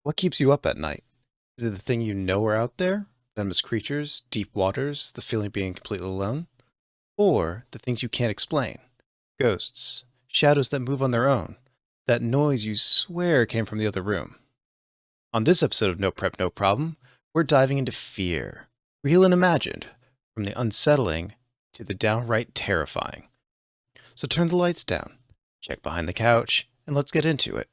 What keeps you up at night? Is it the thing you know are out there? Venomous creatures, deep waters, the feeling of being completely alone? Or the things you can't explain? Ghosts, shadows that move on their own, that noise you swear came from the other room. On this episode of No Prep, No Problem, we're diving into fear, real and imagined, from the unsettling to the downright terrifying. So turn the lights down, check behind the couch, and let's get into it.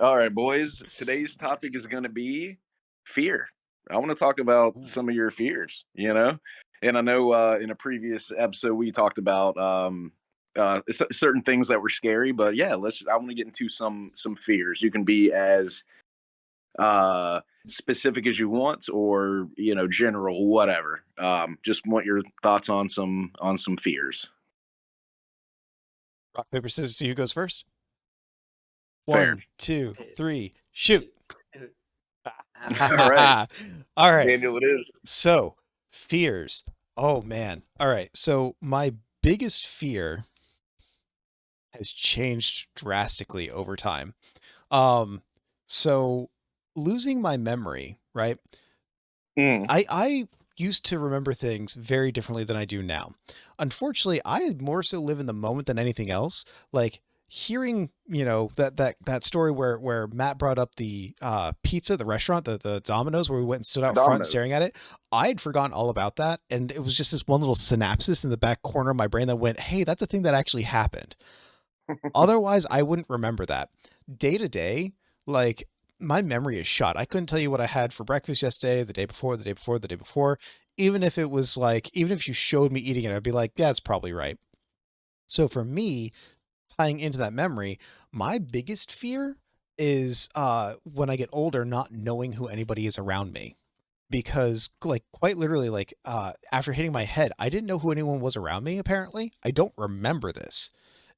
All right, boys. Today's topic is going to be fear. I want to talk about Ooh. some of your fears, And I know in a previous episode we talked about certain things that were scary, but yeah, I want to get into some fears. You can be as uh specific as you want or, general whatever. Just want your thoughts on some fears. Rock, paper, scissors, see who goes first? Fair. One, two, three, shoot. All right. All right. Daniel, it is. So, fears. Oh man. All right. So, my biggest fear has changed drastically over time. Um so losing my memory, right? Mm, I used to remember things very differently than I do now. Unfortunately, I more so live in the moment than anything else. Like hearing, that story where Matt brought up the pizza, the restaurant, the Domino's where we went and stood out front Dominoes. staring at it. I'd forgotten all about that, and it was just this one little synapsis in the back corner of my brain that went, "Hey, that's a thing that actually happened." Otherwise, I wouldn't remember that. Day to day, like my memory is shot. I couldn't tell you what I had for breakfast yesterday, the day before, the day before, the day before. Even if it was like, even if you showed me eating it, I'd be like, yeah, it's probably right. So for me, tying into that memory, my biggest fear is when I get older, not knowing who anybody is around me. Because like quite literally, like after hitting my head, I didn't know who anyone was around me, apparently. I don't remember this.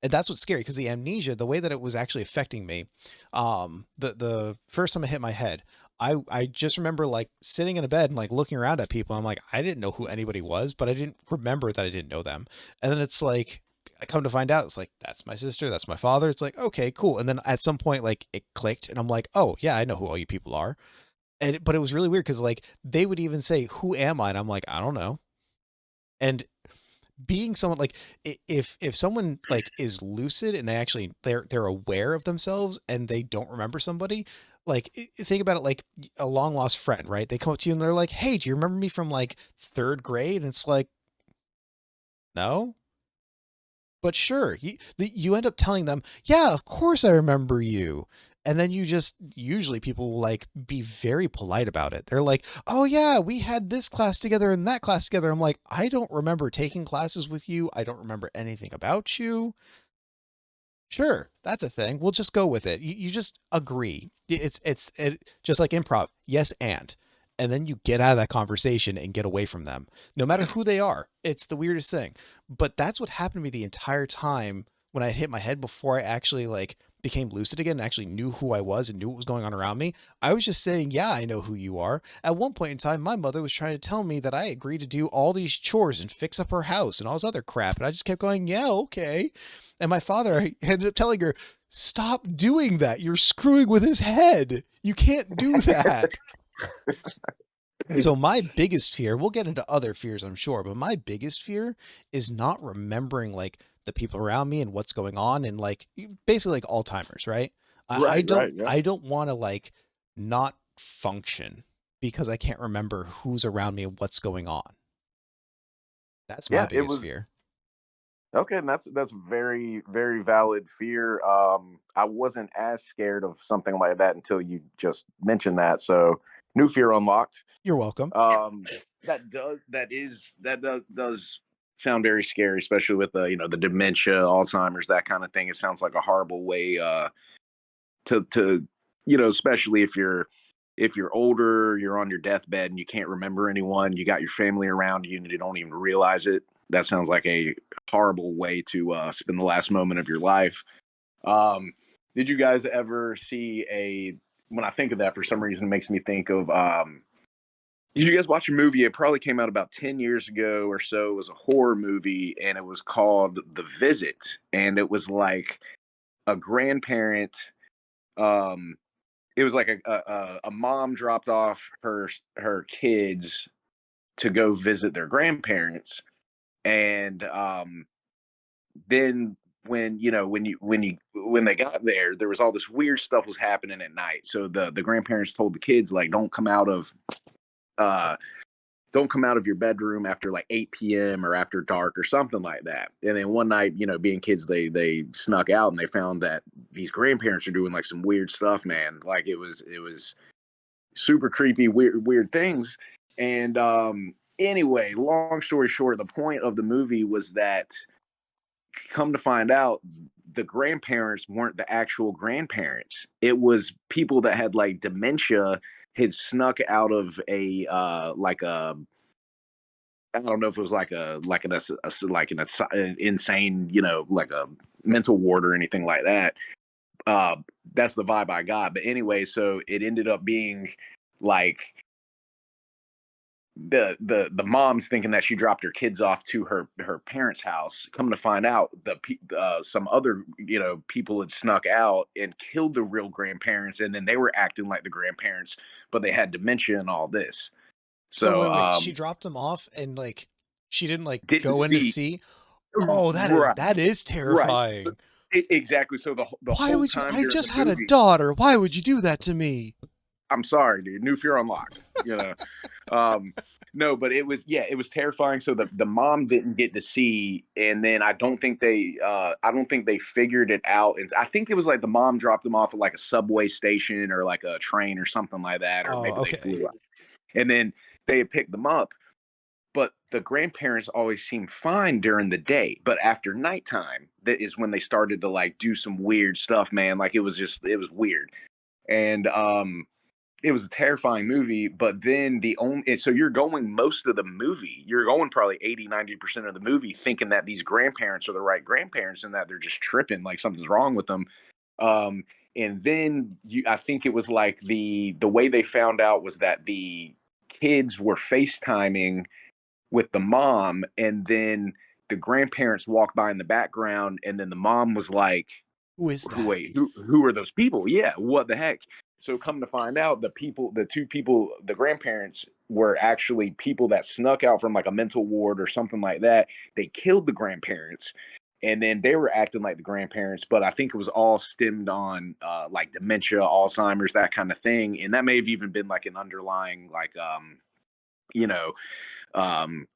And that's what's scary because the amnesia, the way that it was actually affecting me, the first time I hit my head, I just remember like sitting in a bed and like looking around at people. I'm like, I didn't know who anybody was, but I didn't remember that I didn't know them. And then it's like I come to find out it's like that's my sister, that's my father. It's like, okay, cool. And then at some point like it clicked and I'm like, oh yeah, I know who all you people are. But it was really weird because like they would even say, "Who am I?" And I'm like, "I don't know." And being someone like if someone like is lucid and they're aware of themselves and they don't remember somebody, like think about it like a long lost friend, right? They come up to you and they're like, "Hey, do you remember me from like third grade?" And it's like, "No." But sure, you end up telling them, "Yeah, of course I remember you." And then you just usually people will like be very polite about it. They're like, "Oh yeah, we had this class together and that class together." I'm like, "I don't remember taking classes with you. I don't remember anything about you." Sure, that's a thing. We'll just go with it. You just agree. It's just like improv. Yes, and then you get out of that conversation and get away from them, no matter who they are. It's the weirdest thing. But that's what happened to me the entire time when I hit my head before I actually like became lucid again and actually knew who I was and knew what was going on around me. I was just saying, yeah, I know who you are. At one point in time, my mother was trying to tell me that I agreed to do all these chores and fix up her house and all this other crap. And I just kept going, yeah, okay. And my father ended up telling her, stop doing that. You're screwing with his head. You can't do that. So my biggest fear, we'll get into other fears, I'm sure, but my biggest fear is not remembering like the people around me and what's going on and like basically like Alzheimer's, right? I right, don't right, yeah. I don't want to like not function because I can't remember who's around me and what's going on. That's my Yeah, it biggest was fear. okay, and that's very, very valid fear. I wasn't as scared of something like that until you just mentioned that. So new fear unlocked. You're welcome. That does sound very scary, especially with the dementia, Alzheimer's, that kind of thing. It sounds like a horrible way to especially if you're older, you're on your deathbed and you can't remember anyone, you got your family around you and you don't even realize it. That sounds like a horrible way to spend the last moment of your life. Um, did you guys ever see a? When I think of that, for some reason, it makes me think of. Did you guys watch a movie? It probably came out about 10 years ago or so. It was a horror movie, and it was called The Visit, and it was like a grandparent um, it was like a mom dropped off her kids to go visit their grandparents, and then when they got there, there was all this weird stuff was happening at night. So the grandparents told the kids like, uh don't come out of your bedroom after like 8 p.m. or after dark or something like that. And then one night, being kids, they snuck out and they found that these grandparents are doing like some weird stuff, man. Like it was super creepy, weird things. And anyway, long story short, the point of the movie was that, come to find out, the grandparents weren't the actual grandparents. It was people that had like dementia, had snuck out of a like a, I don't know if it was like an insane, like a mental ward or anything like that. Uh, that's the vibe I got. But anyway, so it ended up being like the mom's thinking that she dropped her kids off to her parents' house. Come to find out, some other people had snuck out and killed the real grandparents, and then they were acting like the grandparents, but they had dementia and all this. So So wait, she dropped them off and like she didn't like didn't go in to see. see. Oh, Right, that is right. So, terrifying. exactly. So the Why whole would you? time I during just the had a movie, daughter. Why would you do that to me? I'm sorry, dude. New fear unlocked. Um, no, but it was terrifying. So the mom didn't get to see, and then I don't think they figured it out. And I think it was like the mom dropped them off at like a subway station or like a train or something like that, or Oh, maybe they okay. flew out. And then they had picked them up. But the grandparents always seemed fine during the day. But after nighttime, that is when they started to like do some weird stuff, man. Like it was weird. And it was a terrifying movie, but then so you're going most of the movie, you're going probably 80-90% of the movie thinking that these grandparents are the right grandparents and that they're just tripping, like something's wrong with them. Um, and then I think it was like the way they found out was that the kids were FaceTiming with the mom, and then the grandparents walked by in the background, and then the mom was like, Who is that? who are those people? Yeah, what the heck? So come to find out, the two people, the grandparents were actually people that snuck out from like a mental ward or something like that. They killed the grandparents, and then they were acting like the grandparents, but I think it was all stemmed on like dementia, Alzheimer's, that kind of thing, and that may have even been like an underlying like you know um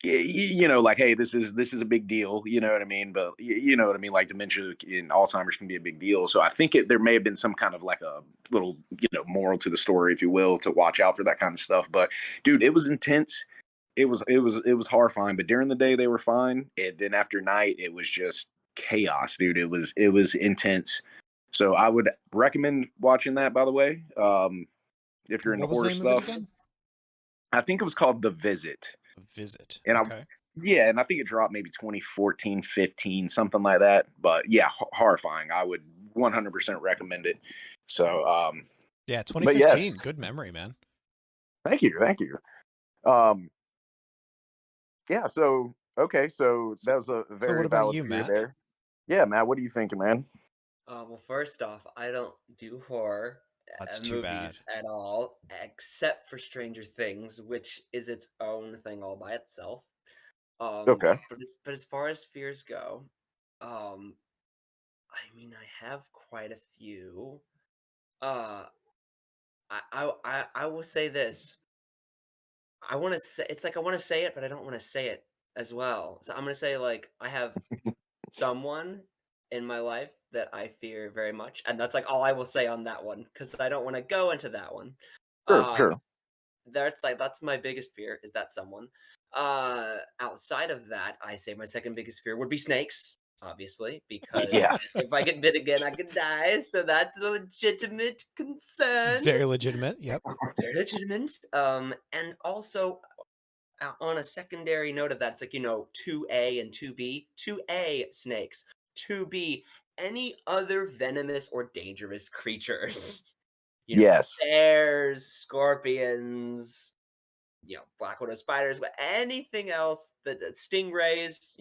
like, hey, this is a big deal, you know what I mean? But you know what I mean, like dementia and Alzheimer's can be a big deal. So I think there may have been some kind of like a little, moral to the story, if you will, to watch out for that kind of stuff. But dude, it was intense. It was horrifying. But during the day they were fine, and then after night it was just chaos, dude. It was intense. So I would recommend watching that. By the way, if you're into What was the horror name of it stuff, again? I think it was called The Visit. A Visit. And I Okay. Yeah, and I think it dropped maybe 2014, 15, something like that. But yeah, horrifying. I would 100% recommend it. So, Yeah, but 2015. yes, Good memory, man. thank you. Um, yeah. So okay, so that was a So what very about valid you, fear Matt? there. Yeah, Matt, what are you thinking, man? Well, first off, I don't do horror That's too bad. movies at all, except for Stranger Things, which is its own thing all by itself. Okay. But as far as fears go, um, I mean, I have quite a few. Uh, I will say this. I want to say it's like I want to say it, but I don't want to say it as well. So I'm gonna say like I have someone in my life that I fear very much, and that's like all I will say on that one because I don't want to go into that one. Sure, Um, sure. that's my biggest fear is that someone. Outside of that, I say my second biggest fear would be snakes, obviously, because Yeah. if I get bit again, I could die. So that's a legitimate concern. Very legitimate. Yep. Very legitimate. And also on a secondary note of that, it's like, 2A and 2B. 2A, snakes. 2B, any other venomous or dangerous creatures. Yes. Bears, scorpions, black widow spiders, but anything else that stingrays,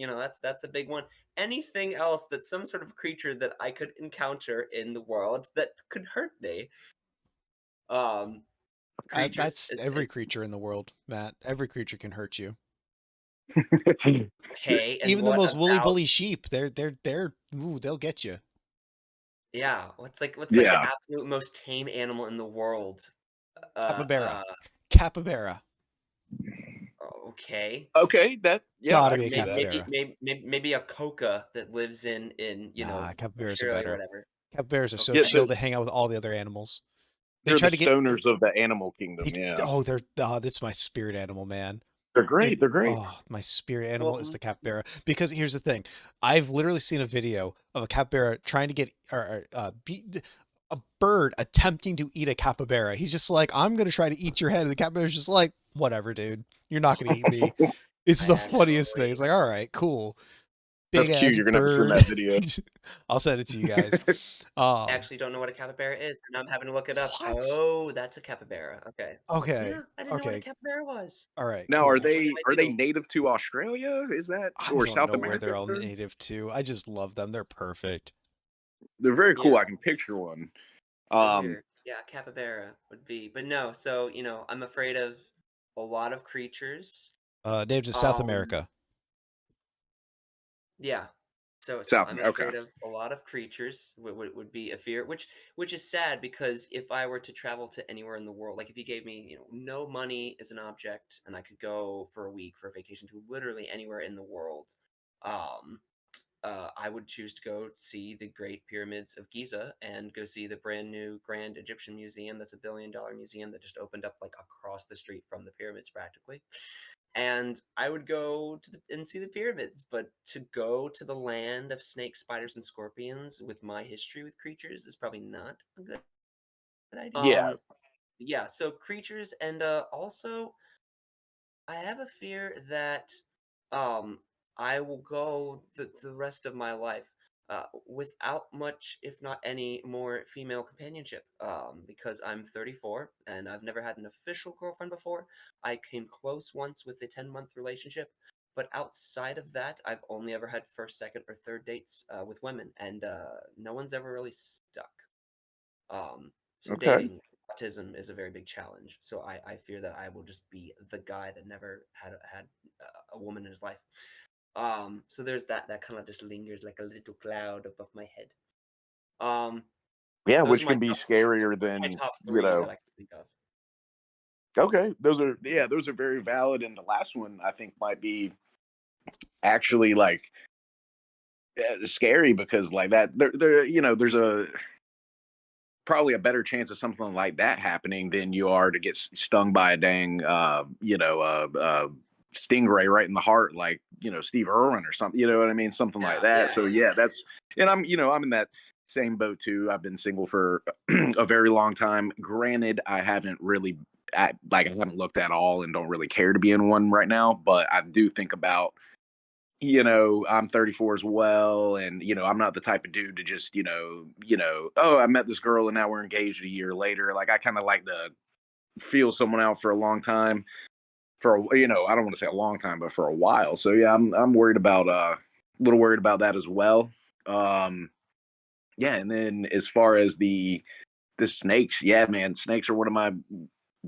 that's a big one. Anything else that's some sort of creature that I could encounter in the world that could hurt me. Um, creatures That's is, every is creature in the world, Matt. Every creature can hurt you. okay. And Even the what most woolly about bully sheep, ooh, they'll get you. yeah? What's like the Yeah. absolute most tame animal in the world? Uh, Capybara. uh, Capybara. okay. Okay, yeah, Gotta I be can a see that. capybara. Maybe a coca that lives in Nah, capybaras are Australia or better. whatever. Capybaras are so Yeah, Okay. chill. They hang out with all the other animals. They they're the try to get. stoners of the animal kingdom. They, Yeah, that's my spirit animal, man. they're great. They're great. Oh, my spirit Well, animal is the capybara. Because here's the thing, I've literally seen a video of a capybara trying to get a bird attempting to eat a capybara. He's just like, I'm gonna try to eat your head, and the capybara's just like, whatever, dude. You're not gonna eat me. It's I the funniest thing. It's actually like, all right, cool, That's big cute. ass You're gonna have to send bird. that video. I'll send it to you guys. Um, actually don't know what a capybara is, and I'm having to look it up. what? Oh, that's a capybara. Okay. Okay, Yeah, I didn't know what a okay, capybara was. all right, Now, cool. What do are I they do? native to Australia? Is that I or don't South know where they're America? all native to. I just love them. They're perfect. They're very Yeah, cool. I can picture one. so Um, here, yeah, capybara would be, but no. So I'm afraid of a lot of creatures. Native to South Um, America. Yeah. So South I'm America. afraid Okay. of a lot of creatures would be a fear, which is sad because if I were to travel to anywhere in the world, like if you gave me, no money as an object and I could go for a week for a vacation to literally anywhere in the world, um, I would choose to go see the Great Pyramids of Giza and go see the brand new Grand Egyptian Museum. That's $1 billion museum that just opened up like across the street from the pyramids, practically. And I would go and see the pyramids, but to go to the land of snakes, spiders, and scorpions with my history with creatures is probably not a good idea. Yeah. Yeah. So creatures, and also I have a fear that um I will go the rest of my life without much, if not any, more female companionship. Because I'm 34 and I've never had an official girlfriend before. I came close once with a 10-month relationship, but outside of that, I've only ever had first, second, or third dates with women, and no one's ever really stuck. So Okay. dating autism is a very big challenge. So I fear that I will just be the guy that never had a woman in his life. So there's that kind of just lingers like a little cloud above my head. Um, Yeah, those are which can be scarier my than top three that I can think of. Okay, those are very valid, and the last one I think might be actually like scary because like that there's a probably a better chance of something like that happening than you are to get stung by a dang stingray right in the heart, like Steve Irwin or something. You know what I mean? Something like Yeah, that. yeah, So yeah, that's and I'm in that same boat too. I've been single for a very long time. Granted, I haven't really I haven't looked at all and don't really care to be in one right now. But I do think about I'm 34 as well, and I'm not the type of dude to just, oh, I met this girl and now we're engaged a year later. Like I kind of like to feel someone out for a long time, I don't want to say a long time, but for a while. So yeah, I'm worried about a little worried about that as well. Um, yeah, and then as far as the snakes, yeah, man, snakes are one of my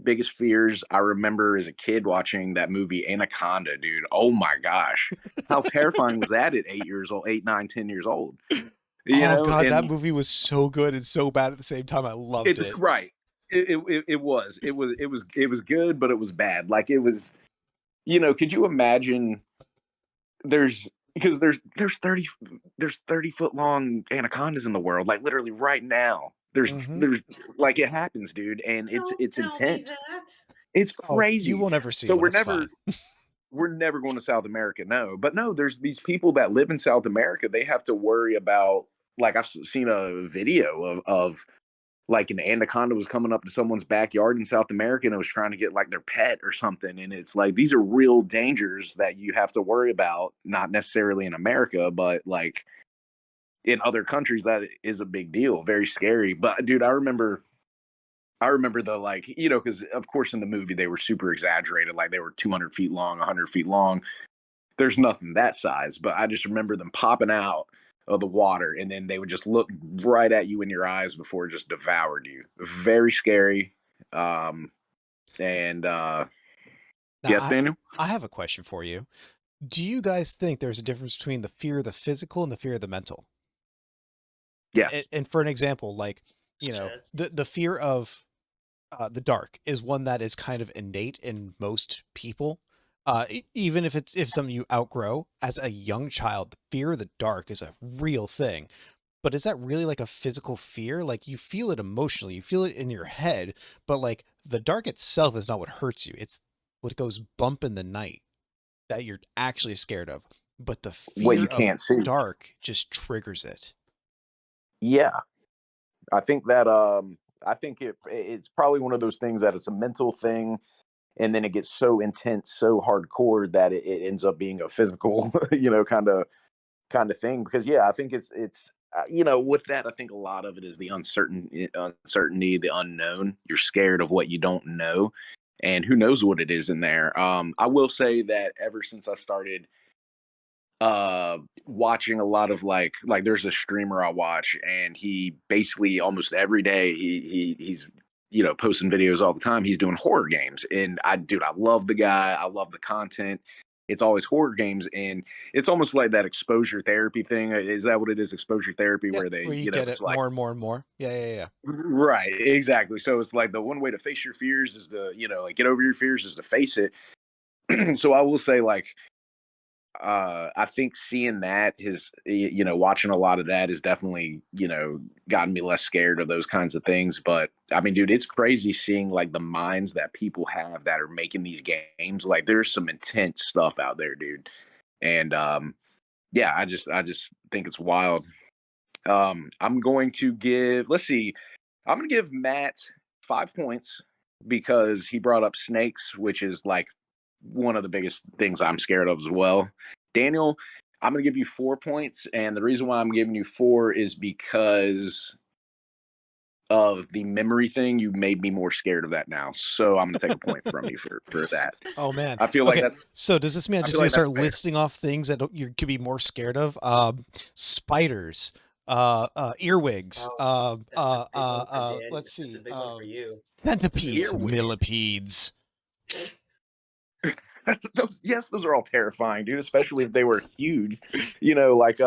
biggest fears. I remember as a kid watching that movie Anaconda, dude. Oh my gosh. How terrifying was that at 8 years old, 8, 9, 10 years old? Oh god, that And movie was so good and so bad at the same time. I loved it's it. right. It was good, but it was bad. Like it was, could you imagine there's because there's 30-foot long anacondas in the world, like literally right now. Hmm. There's like it happens, dude, and don't it's tell me intense. that. It's Oh, you crazy. will never see So one. It's fine. we're never going to South America, no. But no, there's these people that live in South America. They have to worry about like I've seen a video of like an anaconda was coming up to someone's backyard in South America and it was trying to get like their pet or something. And it's like these are real dangers that you have to worry about, not necessarily in America, but like in other countries that is a big deal, very scary. But dude, I remember I remember the like, because of course in the movie they were super exaggerated, like they were 200 feet long, 100 feet long. There's nothing that size, but I just remember them popping out of the water and then they would just look right at you in your eyes before it just devoured you. Very scary. Um, and Now, yes, Daniel? I have a question for you. Do you guys think there's a difference between the fear of the physical and the fear of the mental? Yes. And for an example, like, Yes. the fear of the dark is one that is kind of innate in most people. Even if it's something you outgrow as a young child, the fear of the dark is a real thing. But is that really like a physical fear? Like you feel it emotionally, you feel it in your head, but like the dark itself is not what hurts you. It's what goes bump in the night that you're actually scared of. But the What fear you of can't see. dark just triggers it. Yeah. I think that I think it's probably one of those things that it's a mental thing and then it gets so intense, so hardcore that it ends up being a physical, kind of thing. Because yeah, I think it's with that, I think a lot of it is the uncertainty, the unknown. You're scared of what you don't know, and who knows what it is in there. I will say that ever since I started watching a lot of like there's a streamer I watch and he basically almost every day he's posting videos all the time. He's doing horror games and I love the guy. I love the content. It's always horror games and it's almost like that exposure therapy thing. Is that what it is? Exposure therapy Yeah, where they, where you get it's it like more and more and more. Yeah, yeah, yeah. right, exactly. So it's like the one way to face your fears is to, like get over your fears is to face it. So I will say like I think seeing that is, watching a lot of that is definitely, gotten me less scared of those kinds of things. But I mean, dude, it's crazy seeing like the minds that people have that are making these games. Like there's some intense stuff out there, dude. And yeah, I just think it's wild. I'm going to give, let's see, I'm going to give Matt 5 points because he brought up snakes, which is like one of the biggest things I'm scared of as well. Daniel, I'm going to give you 4 points. And the reason why I'm giving you four is because of the memory thing. You made me more scared of that now. So I'm going to take a point from you for that. Oh man. I feel like Okay. that's, So does this mean I'm I just feel gonna like that's start fair. listing off things that you could be more scared of? Spiders, earwigs, Oh, that's a big one for Daniel. let's That's a see, big one for you. That's a centipedes, big one for Earwig. millipedes. Those are all terrifying, dude, especially if they were huge. Like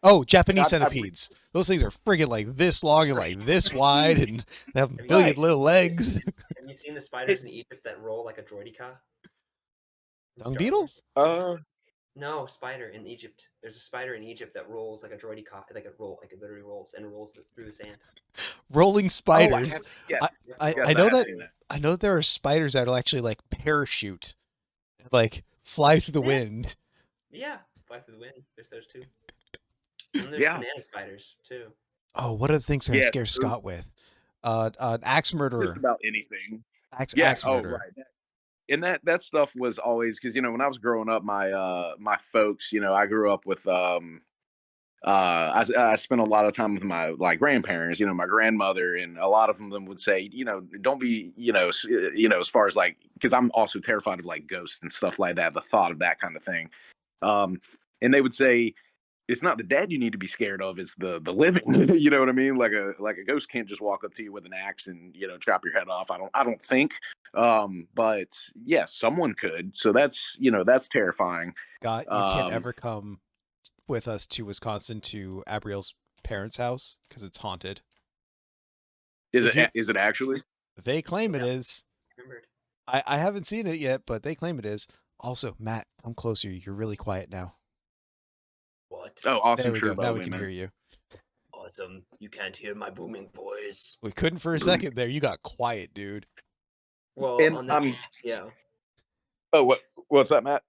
Oh, Japanese I've centipedes. Those things are friggin' like this long and like this wide, huge. and they have a Have you billion Right. seen little legs. have you seen the spiders in Egypt that roll like a droideka in Dung Star beetle? Wars? Uh No, spider in Egypt. There's a spider in Egypt that rolls like a droideka, like it literally rolls and rolls through the sand. Rolling oh, I spiders. have yes. I, Yeah, I rolling Yes, I know have that spiders. seen that. there are spiders that will actually like parachute, like fly through the Yeah, wind. yeah. Fly through the wind. There's those too. And then there's Yeah. banana spiders too. Oh, what are the things that I Yeah. scare Those, Scott with? An axe just murderer. about anything. Yeah. Axe Oh, murderer. right. And that stuff was always because when I was growing up, my folks, I grew up with I spent a lot of time with my like grandparents, my grandmother, and a lot of them would say, don't be, as far as like, because I'm also terrified of like ghosts and stuff like that, the thought of that kind of thing. Um, and they would say, it's not the dead you need to be scared of, it's the living. You know what I mean? Like a ghost can't just walk up to you with an axe and chop your head off. I don't think. But yeah, someone could. So that's terrifying. Scott, you can't Um, ever come with us to Wisconsin to Abriel's parents' house because it's haunted. is If it you, is it actually? they claim it Yeah, is. remembered. I haven't seen it yet, but they claim it is. Also, Matt, come closer. You're really quiet now. What? Oh, There awesome we shirt go. by Now the we way, can man. hear you. Awesome. You can't hear my booming voice. We couldn't for a Boom. second there. You got quiet, dude. Well, And on that, yeah. oh, what's that, Matt?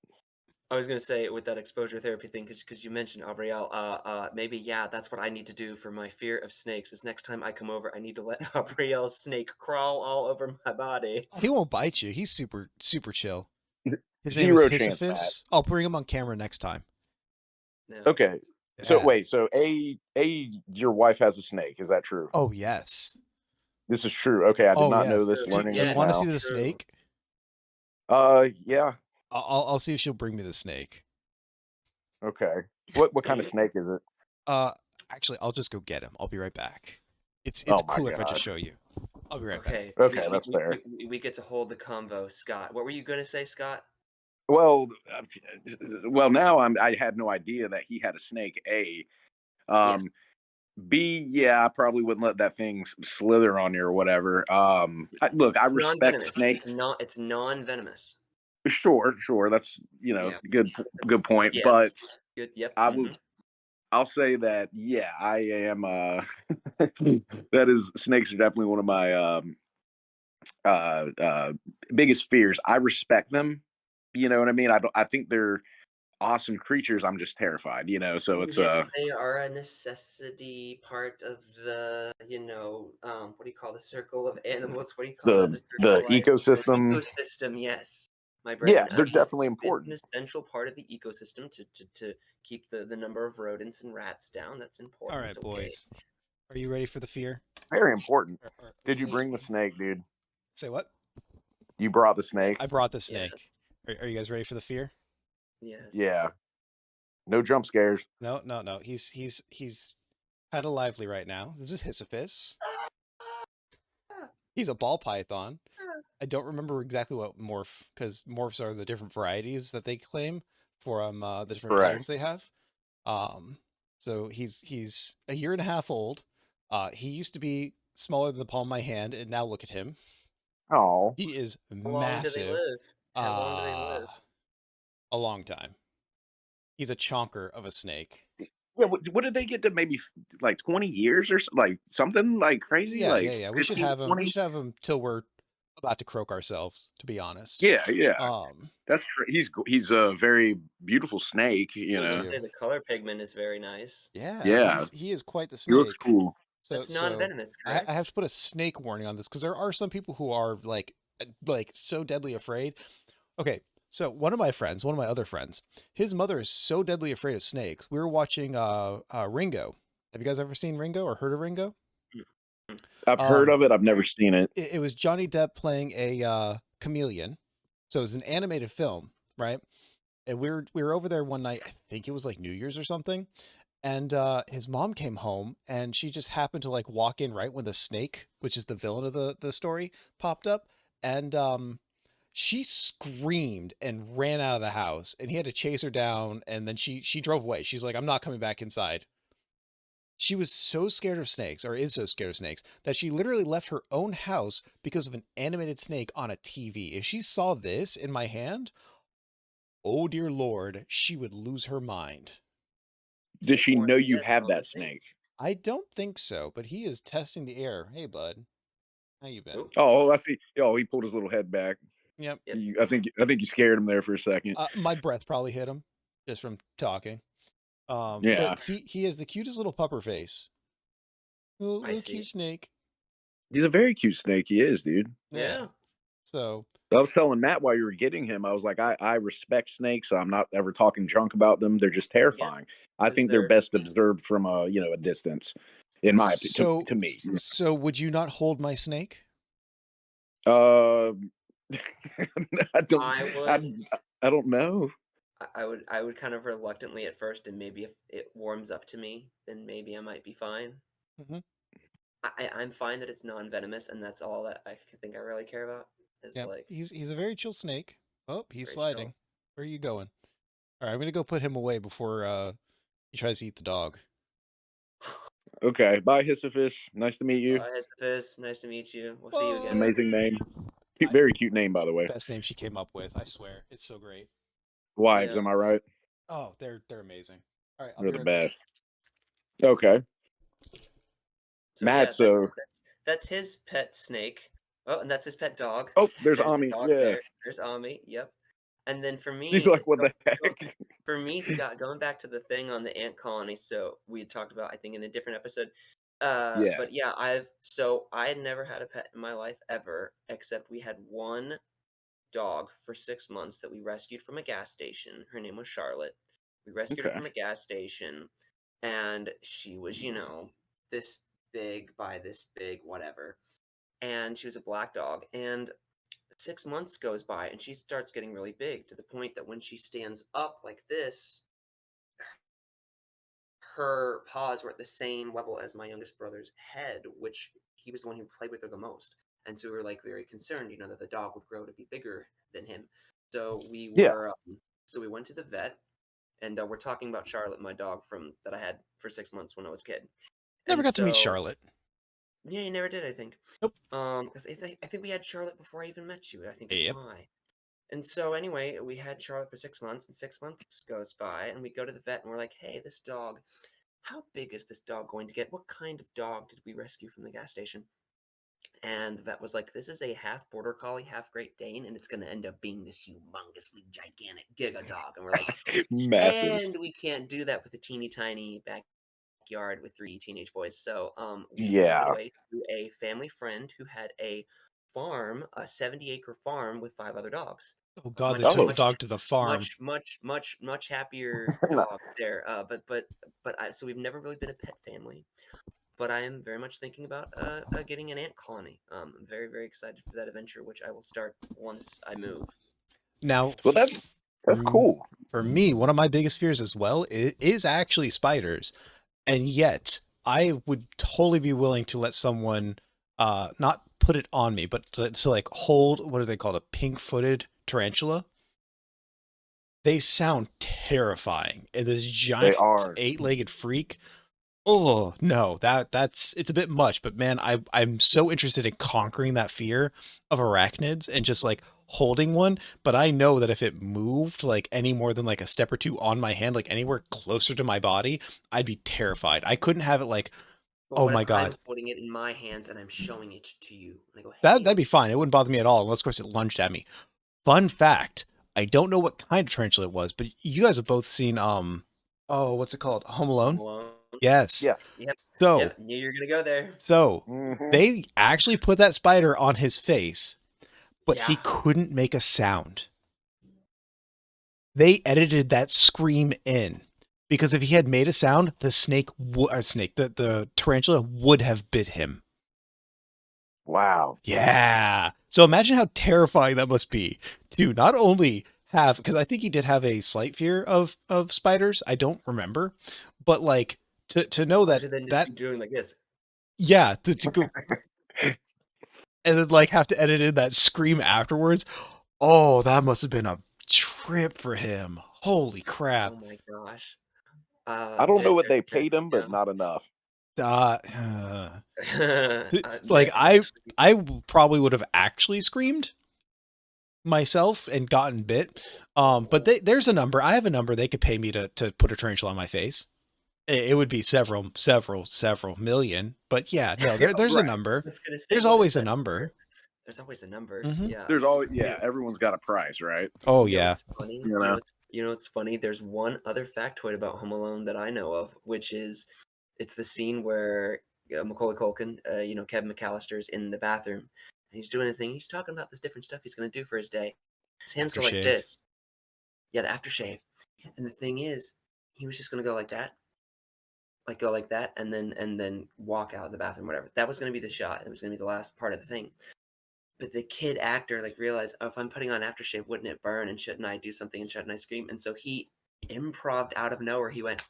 I was gonna say with that exposure therapy thing, because you mentioned Abrielle, maybe yeah, that's what I need to do for my fear of snakes. Is next time I come over, I need to let Abrielle's snake crawl all over my body. He won't bite you. He's super, super chill. His name is Zero chance, Matt. Hisophus. I'll bring him on camera next time. Yeah. Okay. So Yeah. wait, so your wife has a snake, is that true? Oh, yes. This is true. Okay, I did Oh not know yes. this. True. Learning Do you this Yes, want to now. see the true. snake? Yeah. I'll see if she'll bring me the snake. Okay. What kind of snake is it? Uh, actually, I'll just go get him. I'll be right back. It's Oh my cooler if I just god. show you. I'll be right back. Okay, Okay, that's fair. we get to hold the convo, Scott. What were you gonna say, Scott? Well, well, now I had no idea that he had a snake. A, Yes, um, B, yeah, I probably wouldn't let that thing slither on you or whatever. Look, I it's respect non-venomous. snakes. It's non-venomous. Sure, that's Yeah, good that's point. yes. But Good. Yep. I Mm-hmm. will, I'll say that yeah, I am. That is, snakes are definitely one of my uh, uh, biggest fears. I respect them. You know what I mean? I don't. I think they're awesome creatures. I'm just terrified. So it's Yes, they are a necessity part of the, what do you call the circle of animals? What do you call that? The circle the of life? The ecosystem. ecosystem, yes. My Yeah, brain. they're definitely It's an important. essential part of the ecosystem to keep the number of rodents and rats down. That's All important. right, Okay. boys. Are you ready for the fear? Very important. Are Did you you guys bring the snake, dude? say what? You brought the Yes. snake. I brought the Yes. snake. Are you guys ready for the fear? Yes. Yeah. No jump scares. No. He's kind of lively right now. This is Sisyphus. He's a ball python. I don't remember exactly what morph, because morphs are the different varieties that they claim for the different patterns Correct. they have. Um, so he's a year and a half old. He used to be smaller than the palm of my hand, and now look at him. Oh. He is How long do they massive. live? How long do they live? A long time. He's a chonker of a snake. Yeah. What did they get to, maybe like 20 years or like something like crazy, like Yeah. We should 15, have him. We 20? should have him till we're about to croak ourselves, to be honest. Yeah. Um, He's a very beautiful snake. I was gonna thank you. say the color pigment is very nice. Yeah, Yeah. he is quite the He looks snake. cool. That's So non-venomous, I have correct? to put a snake warning on this because there are some people who are like so deadly afraid. Okay, so one of my other friends, his mother is so deadly afraid of snakes. We were watching Ringo. Have you guys ever seen Ringo or heard of Ringo? Mm, mm. I've heard Um, of it. I've never seen it. it was Johnny Depp playing a chameleon. So it was an animated film, right? And we were over there one night. I think it was like New Year's or something. And his mom came home, and she just happened to like walk in right when the snake, which is the villain of the story, popped up. And she screamed and ran out of the house, and he had to chase her down. And then she drove away. She's like, "I'm not coming back inside." She was so scared of snakes, or is so scared of snakes, that she literally left her own house because of an animated snake on a TV. If she saw this in my hand, oh dear Lord, she would lose her mind. Does Take she warning, know he you has have no other that thing. snake? I don't think so, but he is testing the air. Hey, bud, how you been? Oh, Oh, I see. Oh, he pulled his little head back. Yep. yep, I think you scared him there for a second. My breath probably hit him just from talking. But Yeah. he has the cutest little pupper face. I Little cute see. snake. He's a very cute snake. He is, dude. Yeah. Yeah, So I was telling Matt while you were getting him, I was like, I respect snakes. So I'm not ever talking junk about them. They're just yeah, terrifying. I because think they're they're best observed from a distance, in my opinion, so to me. so would you not hold my snake? Uh, I don't, I I, would I don't know. I would kind of reluctantly at first, and maybe if it warms up to me, then maybe I might be fine. Hmm. I'm fine that it's non-venomous, and that's all that I think I really care about. Is Yeah. like He's a very chill snake. Oh, he's very chill. sliding. Where are you going? All right, I'm gonna go put him away before he tries to eat the dog. Okay. Bye, Sisyphus. Nice to meet you. Hesipus, nice to meet you. We'll see you again. Bye. Amazing name. I, Very cute name, by the way. best name she came up with. I swear, it's so great. Wives, Yeah. am I right? Oh, they're amazing. All right, I'll They're be the right back. best. Okay. So Matt, yeah, so that's his pet snake. Oh, and that's his pet dog. oh, there's There's the Ami. dog Yeah. there. There's Ami. Yep. And then for She's me, like, what go, the go, heck? for me, Scott, going back to the thing on the ant colony. So we had talked about, I think, in a different episode. Yeah. But yeah, I had never had a pet in my life ever, except we had one dog for 6 months that we rescued from a gas station. Her name was Charlotte. We rescued her Okay. from a gas station, and she was, this big by this big, whatever. and she was a black dog. And 6 months goes by, and she starts getting really big to the point that when she stands up like this, her paws were at the same level as my youngest brother's head, which he was the one who played with her the most. And so we were like very concerned, that the dog would grow to be bigger than him. So we Yeah. were, so we went to the vet, and we're talking about Charlotte, my dog from that I had for 6 months when I was a kid. Never And got to meet so, Charlotte. yeah, you never did, I think. Nope. Because I think we had Charlotte before I even met you. I think it's Yep. my. And so anyway, we had Charlotte for 6 months, and 6 months goes by, and we go to the vet, and we're like, hey, this dog, how big is this dog going to get? What kind of dog did we rescue from the gas station? And the vet was like, this is a half border collie, half Great Dane, and it's going to end up being this humongously gigantic giga dog. And we're like, Massive. and we can't do that with a teeny tiny backyard with 3 teenage boys. So we gave it Yeah. away to a family friend who had a farm, a 70-acre farm with 5 other dogs. Oh God, they Much, took the Oh. much, dog to the farm. much happier dog there. So we've never really been a pet family. But I am very much thinking about getting an ant colony. I'm very, very excited for that adventure, which I will start once I move. Now, Well, that's for, cool. for me, one of my biggest fears as well is actually spiders. And yet, I would totally be willing to let someone not put it on me, but to like hold, what are they called? A pink-footed tarantula. They sound terrifying. And this They giant are. 8-legged freak. Oh no, that's it's a bit much, but man, I'm so interested in conquering that fear of arachnids and just like holding one. But I know that if it moved like any more than like a step or two on my hand, like anywhere closer to my body, I'd be terrified. I couldn't have it like, But oh what my if I'm God, holding it in my hands and I'm showing it to you? And I go, that'd hey, be fine. It wouldn't bother me at all, unless of course it lunged at me. Fun fact: I don't know what kind of tarantula it was, but you guys have both seen oh, what's it called? Home Home Alone? Alone. Yes. Yep. Yeah, So knew you were gonna go there. So they actually put that spider on his face, but he Yeah. couldn't make a sound. They edited that scream in because if he had made a sound, the tarantula would have bit him. Wow. Yeah. So imagine how terrifying that must be to not only have, because I think he did have a slight fear of spiders. I don't remember, but like to know Which that would then just that be doing like this. yeah to go and then like have to edit in that scream afterwards. Oh, that must have been a trip for him. Holy crap. Oh my gosh. I don't know what There's they paid him, yeah. but not enough. Uh, like There's actually I probably would have actually screamed myself and gotten bit. But there's a number. I have a number they could pay me to put a tarantula on my face. It would be several million. But yeah, no, there's a right. number. I was gonna say, There's what is always a that number? number. There's always a number. Hmm. Yeah. There's always You everyone's got a price, right? Oh you know yeah, what's funny? You know. You know what's funny? There's one other factoid about Home Alone that I know of, which is it's the scene where Macaulay Culkin, Kevin McAllister's in the bathroom and he's doing a thing. He's talking about this different stuff he's gonna do for his day. His hands go like aftershave. this. Yeah, the aftershave. And the thing is, he was just gonna go like that, and then walk out of the bathroom, whatever. That was gonna be the shot. It was gonna be the last part of the thing. But the kid actor like realized, oh, if I'm putting on aftershave, wouldn't it burn? And shouldn't I do something? And shouldn't I scream? And so he improved out of nowhere. He went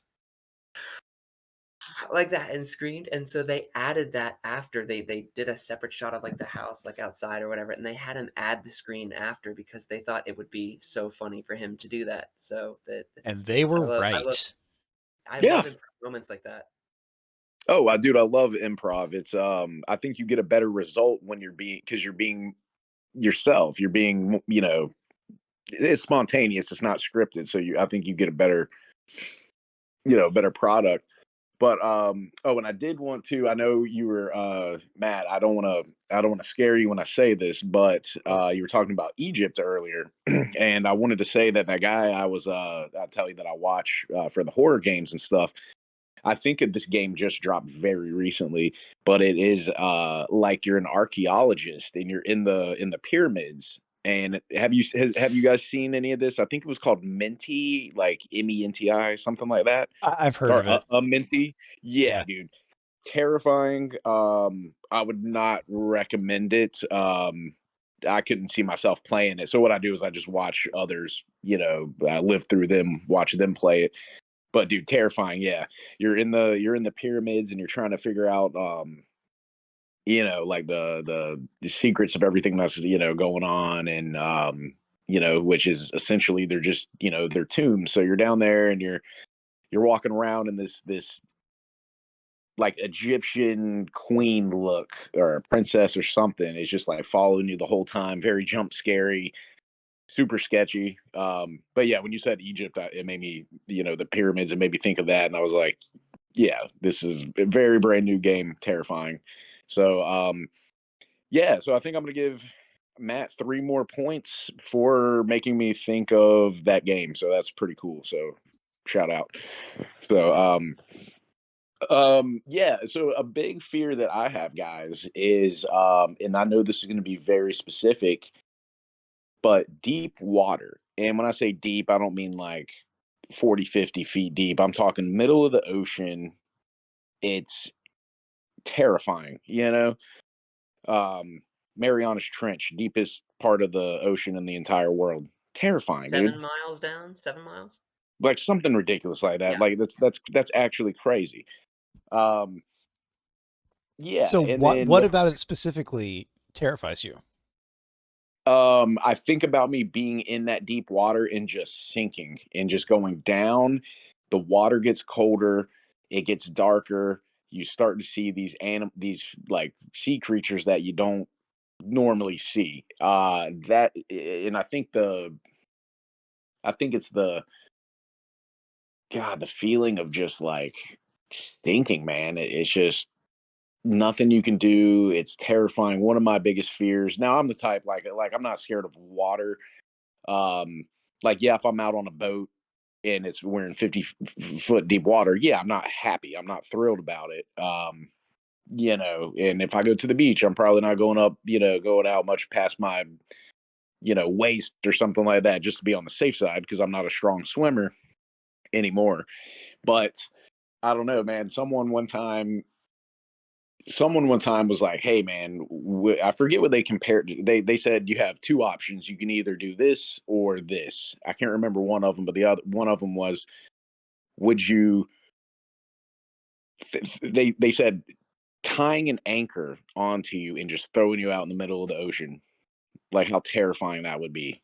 like that and screamed. And so they added that after they did a separate shot of like the house, like outside or whatever. And they had him add the screen after because they thought it would be so funny for him to do that. So And that's they were I love right. I Yeah. love moments like that. Oh, dude, I love improv. It's I think you get a better result when you're being yourself. You're being, it's spontaneous. It's not scripted. So I think you get a better, better product. But oh, and I did want to. I know you were Matt. I don't want to scare you when I say this, but Oh, you were talking about Egypt earlier, and I wanted to say that guy I tell you that I watch for the horror games and stuff. I think that this game just dropped very recently, but it is like you're an archaeologist and you're in the pyramids. And have you guys seen any of this? I think it was called Menti, like Menti, something like that, I've heard or of it. a Menti. Yeah, Yeah. dude. Terrifying. I would not recommend it. I couldn't see myself playing it. So what I do is I just watch others, live through them, watch them play it. But dude, terrifying. Yeah, you're in the pyramids and you're trying to figure out, like the secrets of everything that's going on, and which is essentially they're just they're tombs. So you're down there and you're walking around in this like Egyptian queen look or a princess or something. It's just like following you the whole time. Very jump scary, super sketchy. But yeah, when you said Egypt, it made me, the pyramids, it made me think of that, and I was like, yeah, this is a very brand new game, terrifying. So yeah, so I think I'm gonna give Matt 3 more points for making me think of that game. So that's pretty cool. So shout out. So yeah, so a big fear that I have, guys, is and I know this is going to be very specific, but deep water. And when I say deep, I don't mean like 40, 50 feet deep. I'm talking middle of the ocean. It's terrifying, Marianas Trench, deepest part of the ocean in the entire world. Terrifying, dude. 7 miles down, 7 miles. Like something ridiculous like that. Yeah. Like that's actually crazy. Um yeah, So and what then about it specifically terrifies you? I think about me being in that deep water and just sinking and just going down. The water gets colder, it gets darker. You start to see these like sea creatures that you don't normally see. That and I think it's the feeling of just like stinking, man. It's just nothing you can do. It's terrifying. One of my biggest fears. Now I'm the type like I'm not scared of water. Um, like, yeah, if I'm out on a boat and we're in 50-foot deep water, yeah, I'm not happy. I'm not thrilled about it. And if I go to the beach, I'm probably not going out much past my, waist or something like that, just to be on the safe side because I'm not a strong swimmer anymore. But I don't know, man. Someone one time was like, "Hey, man, I forget what they compared. They said you have two options. You can either do this or this. I can't remember one of them, but the other one of them was, would you?" They said tying an anchor onto you and just throwing you out in the middle of the ocean, like how terrifying that would be.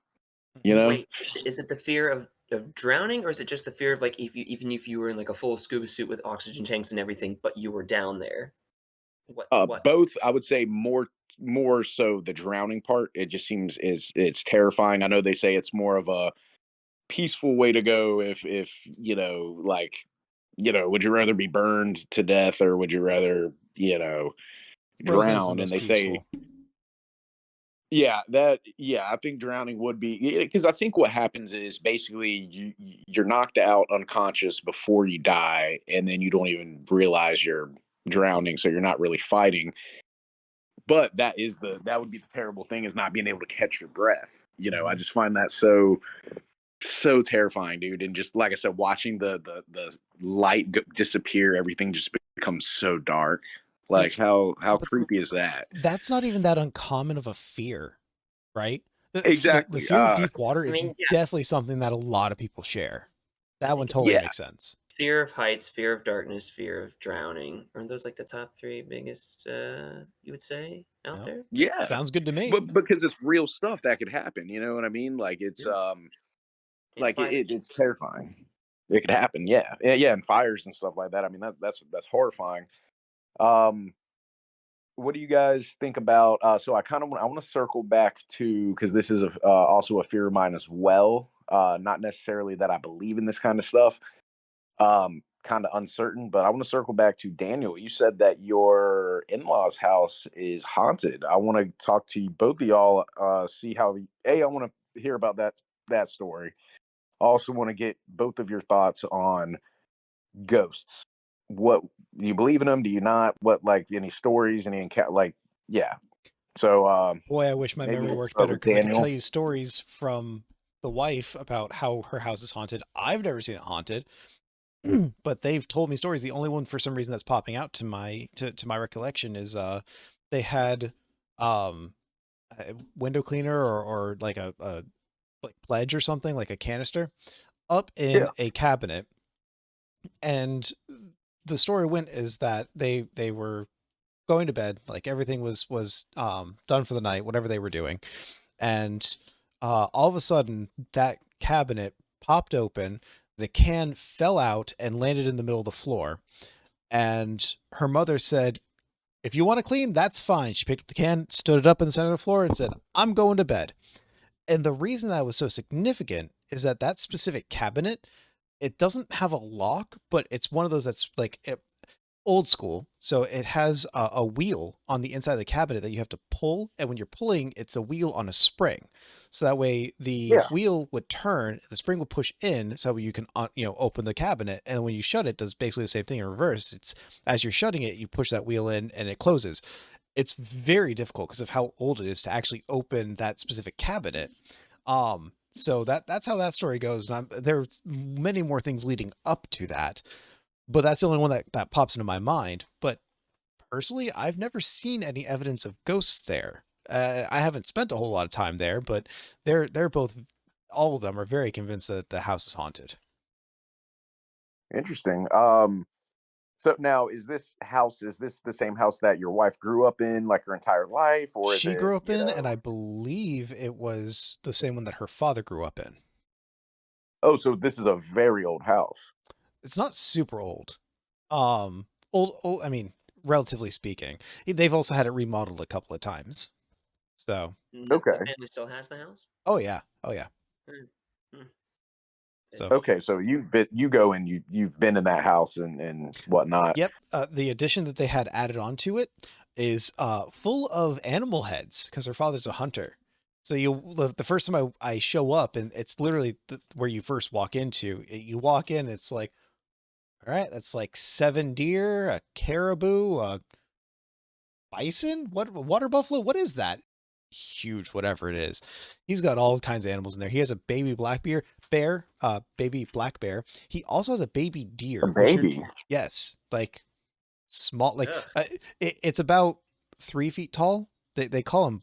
You Mhm. know? Wait, is it the fear of drowning, or is it just the fear of, like, if you even if you were in, like, a full scuba suit with oxygen tanks and everything, but you were down there? What Both, I would say more so the drowning part. It just seems is it's terrifying. I know they say it's more of a peaceful way to go if like would you rather be burned to death or would you rather Frozen is the drown? And most they say peaceful. I think drowning would be, because I think what happens is basically you're knocked out unconscious before you die and then you don't even realize you're drowning, so you're not really fighting. But that would be the terrible thing, is not being able to catch your breath. I Mhm. just find that so terrifying, dude. And just like I said, watching the light disappear, everything just becomes so dark. See, Like how but creepy is that? that's not even that uncommon of a fear, right? The Exactly. fear of deep water I is mean, yeah, definitely something that a lot of people share. I That one think it's totally Yeah, makes sense. fear of heights, fear of darkness, fear of drowning. Aren't those, like, the top 3 biggest, you would say, out Yep. there? yeah. Sounds good to me. But because it's real stuff that could happen, you know what I mean? Like it's Yeah, and fires. it's terrifying. It could happen, yeah, yeah, and fires and stuff like that. I mean that's horrifying. Um, what do you guys think about? So I want to circle back to, because this is also a fear of mine as well. Not necessarily that I believe in this kind of stuff. Kind of uncertain, but I want to circle back to Daniel. You said that your in-laws' house is haunted. I want to talk to you, both of y'all. See how I want to hear about that story. I also want to get both of your thoughts on ghosts. What, do you believe in them? Do you not? What, like, any stories? Any encounter? Like, yeah. So Boy, I wish my maybe memory we'll worked start better with because I could tell Daniel. you stories from the wife about how her house is haunted. I've never seen it haunted. But they've told me stories. The only one for some reason that's popping out to my recollection is they had a window cleaner or like a like pledge or something, like a canister up Yeah. in a cabinet. And the story went is that they were going to bed, like everything was done for the night, whatever they were doing. And all of a sudden that cabinet popped open, the can fell out and landed in the middle of the floor. And her mother said, if you want to clean, that's fine. She picked up the can, stood it up in the center of the floor, and said, I'm going to bed. And the reason that was so significant is that that specific cabinet, it doesn't have a lock, but it's one of those that's like old school. So it has a wheel on the inside of the cabinet that you have to pull. And when you're pulling, it's a wheel on a spring. So that way the Yeah. wheel would turn, the spring would push in so you can, open the cabinet. And when you shut it, does basically the same thing in reverse. It's as you're shutting it, you push that wheel in and it closes. It's very difficult because of how old it is to actually open that specific cabinet. So that's how that story goes. And there's many more things leading up to that, but that's the only one that pops into my mind. But personally, I've never seen any evidence of ghosts there. I haven't spent a whole lot of time there, but they're both, all of them are very convinced that the house is haunted. Interesting. So now, is this the same house that your wife grew up in, like her entire life, or is She it, grew up in, and I believe it was the same one that her father grew up in. Oh, so this is a very old house. It's not super old. Old, I mean, relatively speaking. They've also had it remodeled a couple of times. So, And the Okay. family still has the house? oh yeah, oh yeah. Mm, mm, So, Okay, interesting. so you go and you've been in that house and whatnot. yep. The addition that they had added onto it is full of animal heads because her father's a hunter. So the first time I show up, and it's literally where you first walk into. You walk in, it's like, all right, that's like 7 deer, a caribou, a bison, what, water buffalo, what is that? Huge, whatever it is. He's got all kinds of animals in there. He has a baby baby black bear. He also has a baby A deer, which you're, baby. yes, like small, like Ugh. it's about 3 feet tall. They call him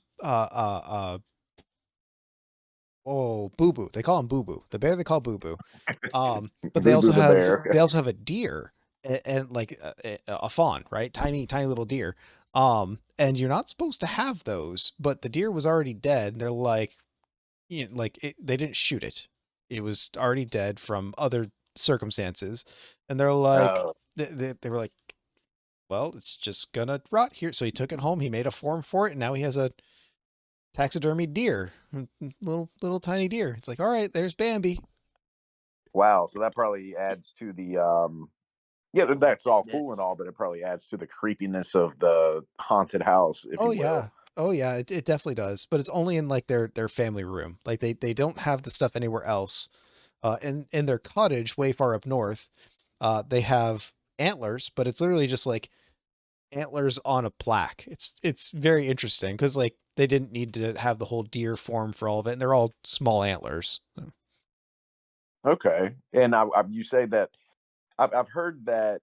oh, Boo Boo. They call him Boo Boo. The bear they call Boo Boo. But Boo Boo the bear. they also have a deer, and like a fawn, right? Tiny little deer. And you're not supposed to have those, but the deer was already dead. And they're like, they didn't shoot it. It was already dead from other circumstances, and they're like, Oh, they were like, well, it's just gonna rot here. So he took it home. He made a form for it, and now he has a taxidermy deer, little tiny deer. It's like, all right, there's Bambi. wow. So that probably adds to the yeah, that's all cool and Hauntedness. all, but it probably adds to the creepiness of the haunted house, if Oh you will. yeah. Oh yeah, it definitely does. But it's only in like their family room. Like they don't have the stuff anywhere else. In their cottage way far up north, they have antlers, but it's literally just like antlers on a plaque. It's very interesting because like they didn't need to have the whole deer form for all of it, and they're all small antlers. Okay. And you say that I've heard that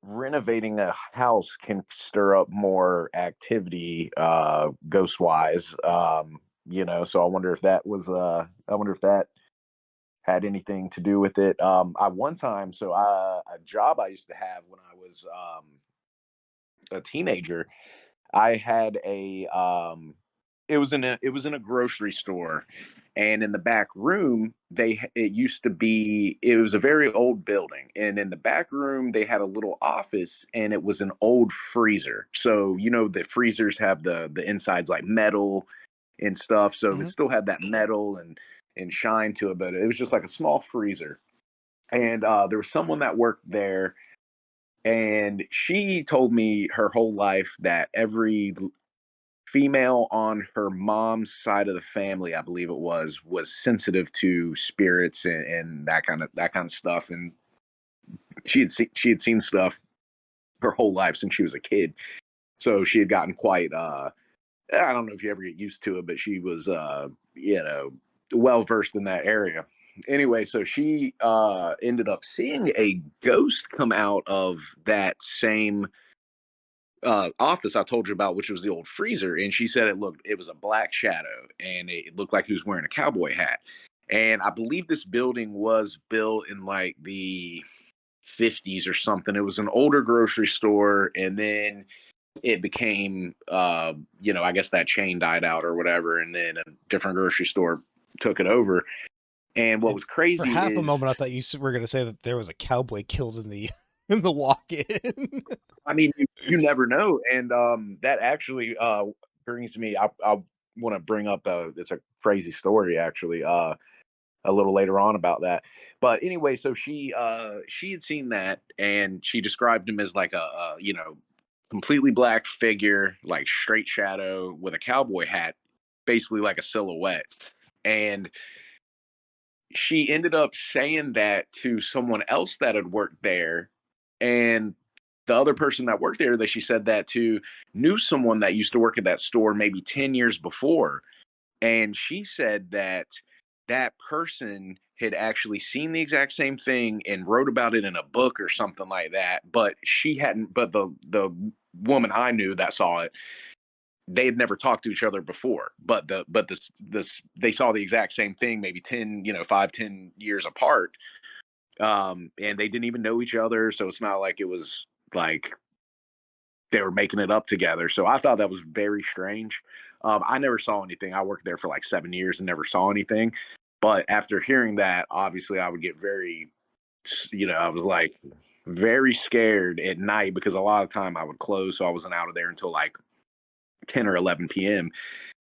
renovating a house can stir up more activity, ghost wise. So I wonder if that had anything to do with it. I one time, so a job I used to have when I was a teenager, I had it was in a grocery store, and in the back room it used to be, it was a very old building, and in the back room they had a little office, and it was an old freezer. So the freezers have the insides like metal and stuff, so it Hmm. still had that metal and shine to it, but it was just like a small freezer. And there was someone that worked there, and she told me her whole life that every female on her mom's side of the family, I believe it was sensitive to spirits and that kind of stuff. And she had seen stuff her whole life since she was a kid. So she had gotten quite I don't know if you ever get used to it, but she was well versed in that area. anyway, so she ended up seeing a ghost come out of that same office I told you about, which was the old freezer. And she said it was a black shadow and it looked like he was wearing a cowboy hat. And I believe this building was built in like the 50s or something. It was an older grocery store. And then it became, I guess that chain died out or whatever. And then a different grocery store took it over. And what And was for crazy half a is, moment, I thought you were going to say that there was a cowboy killed in the in the walk-in. I mean, you never know. And that actually brings me, I want to bring up, it's a crazy story actually. A little later on about that. But anyway, so she had seen that and she described him as like a completely black figure, like straight shadow with a cowboy hat, basically like a silhouette. And she ended up saying that to someone else that had worked there. And the other person that worked there that she said that to knew someone that used to work at that store maybe 10 years before. And she said that that person had actually seen the exact same thing and wrote about it in a book or something like that. But she hadn't, but the woman I knew that saw it, they had never talked to each other before. But this they saw the exact same thing, maybe 10, 5, 10 years apart. And they didn't even know each other. So it's not like it was like they were making it up together. So I thought that was very strange. I never saw anything. I worked there for like 7 years and never saw anything. But after hearing that, obviously I would get very, I was like very scared at night because a lot of time I would close. So I wasn't out of there until like 10 or 11 p.m.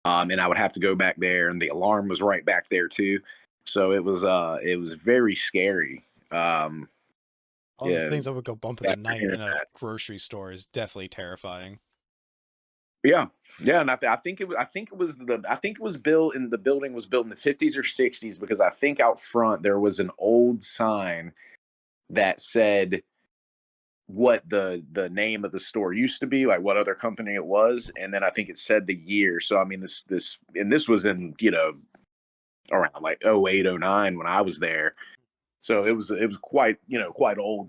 And I would have to go back there and the alarm was right back there too. So it was very scary. Um, All the yeah, things that would go bump in the after night hearing in a that. grocery store is definitely terrifying. Yeah. Yeah, and I think it was built in the building was built in the 50s or 60s because I think out front there was an old sign that said what the name of the store used to be, like what other company it was, and then I think it said the year. So I mean this was in, around like '08, '09 when I was there. So it was quite, quite old,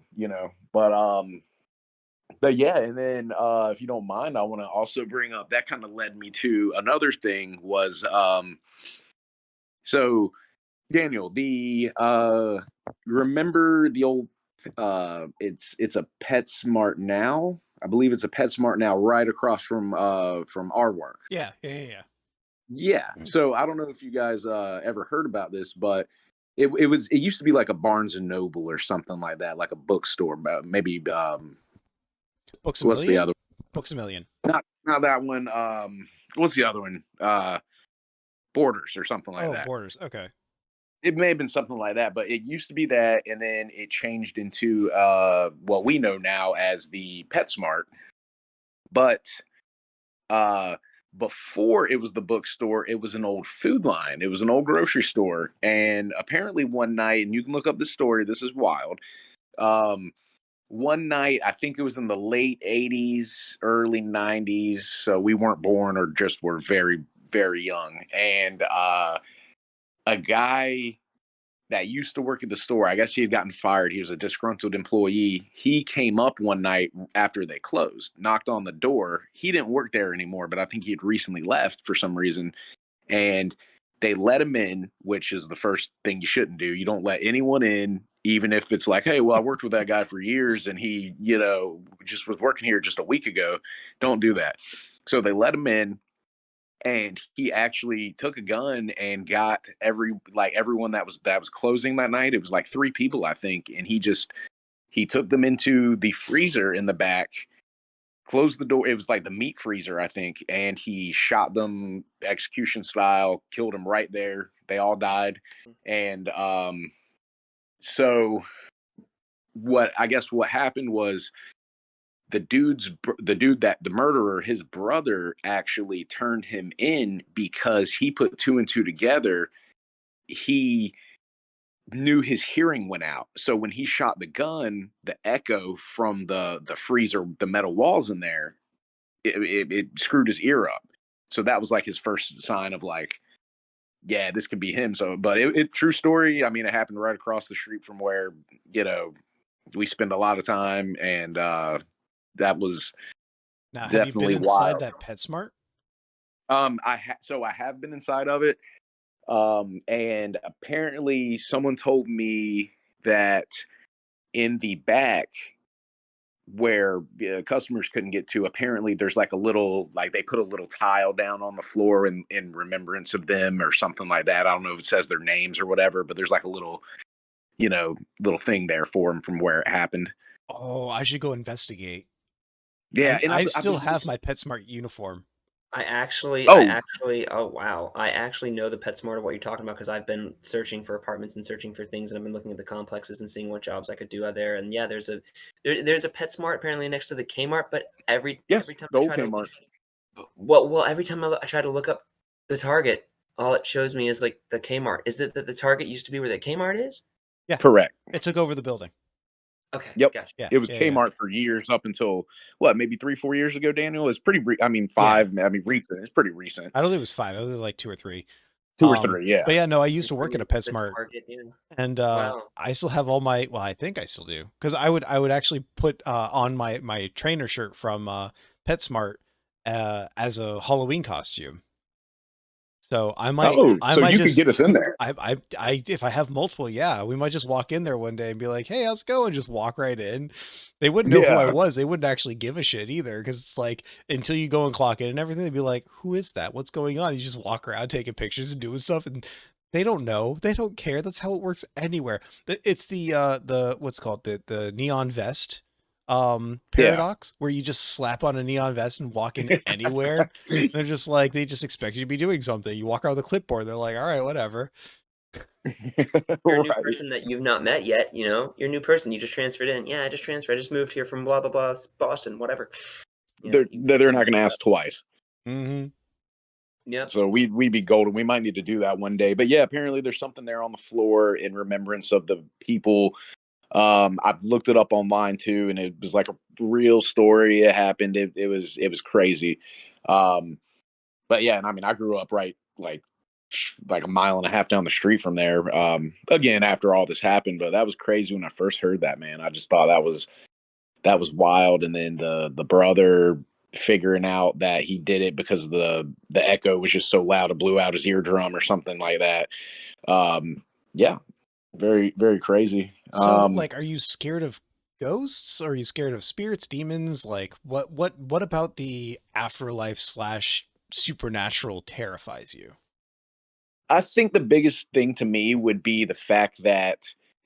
but yeah, and then if you don't mind, I want to also bring up that kind of led me to another thing was so Daniel, the remember the old it's a PetSmart now. I believe it's a PetSmart now right across from our work. Yeah, yeah, yeah, Yeah. yeah. So I don't know if you guys ever heard about this, but it used to be like a Barnes and Noble or something like that, like a bookstore, maybe Books a what's the million. other Books a million. not that one. What's the other one? Borders or something like Oh, that. Borders. Okay. It may have been something like that, but it used to be that, and then it changed into what we know now as the PetSmart. But uh, before it was the bookstore, it was an old food line. It was an old grocery store, and apparently one night, and you can look up this story. This is wild. Um, One night, I think it was in the late '80s, early '90s, so we weren't born or just were very, very young. And a guy that used to work at the store, I guess he had gotten fired. He was a disgruntled employee. He came up one night after they closed, knocked on the door. He didn't work there anymore, but I think he had recently left for some reason. And they let him in, which is the first thing you shouldn't do. You don't let anyone in, even if it's like, hey, well, I worked with that guy for years and he, just was working here just a week ago. Don't do that. So they let him in and he actually took a gun and got everyone that was closing that night. It was like three people, I think, and he took them into the freezer in the back, closed the door. It was like the meat freezer, I think, and he shot them execution style, killed them right there. They all died, and so what happened was the murderer, his brother actually turned him in because he put two and two together. He knew his hearing went out. So when he shot the gun, the echo from the freezer, the metal walls in there, it screwed his ear up. So that was like his first sign of like yeah, this could be him. So, but it true story. I mean, it happened right across the street from where you know we spend a lot of time, and that was Now, have you been definitely inside wild. that PetSmart? So I have been inside of it, and apparently someone told me that in the back where customers couldn't get to, apparently there's like a little, like they put a little tile down on the floor in remembrance of them or something like that. I don't know if it says their names or whatever, but there's like a little, little thing there for them from where it happened. Oh, I should go investigate. Yeah, and I I still believe have it's my PetSmart uniform. oh Oh wow, I actually know the PetSmart of what you're talking about because I've been searching for apartments and searching for things, and I've been looking at the complexes and seeing what jobs I could do out there. And yeah, there's a PetSmart apparently next to the Kmart, but every yes, time the I old try to Kmart. every time I try to look up the Target, all it shows me is like the Kmart. Is it that the Target used to be where the Kmart is? Yeah, Correct. it took over the building. Okay, Yep. gotcha. Yeah, It was yeah, yeah, Kmart for years up until what, maybe 3, 4 years ago, Daniel? It's pretty I mean, yeah. 5, I mean, recent. It's pretty recent. I don't think it was 5. I was like 2 or 3. 2 or 3, yeah. But yeah, no, I used to work at a Really, the PetSmart, Target, yeah. and Wow. I still have all my. Well, I think I still do because I would actually put on my trainer shirt from PetSmart as a Halloween costume. So Oh, I so might you could just get us in there. if I have multiple, yeah, we might just walk in there one day and be like, "Hey, how's it going?" Just walk right in. They wouldn't know who I Yeah. was. They wouldn't actually give a shit either because it's like until you go and clock in and everything, they'd be like, "Who is that? What's going on?" You just walk around taking pictures and doing stuff, and they don't know. They don't care. That's how it works anywhere. It's the what's called the neon vest Yeah. paradox where you just slap on a neon vest and walk in anywhere. They're just like they just expect you to be doing something. You walk around with a clipboard. They're like, all right, whatever. You're a new Right. person that you've not met yet, you know? You're a new person, you just transferred in. "Yeah, I just transferred, I just moved here from blah, blah, blah, Boston," whatever. You know, you They're not gonna ask twice. Mm-hmm. Yep. So we'd be golden. We might need to do that one day. But yeah, apparently there's something there on the floor in remembrance of the people. I've looked it up online too, and it was like a real story. It happened. It was crazy. Um, but yeah, and I mean, I grew up right like a mile and a half down the street from there. Again, after all this happened, but that was crazy when I first heard that. Man, I just thought that was wild. And then the brother figuring out that he did it because the echo was just so loud it blew out his eardrum or something like that. Yeah, very very crazy. So, like, are you scared of ghosts? Are you scared of spirits, demons? Like, what about the afterlife slash supernatural terrifies you? I think the biggest thing to me would be the fact that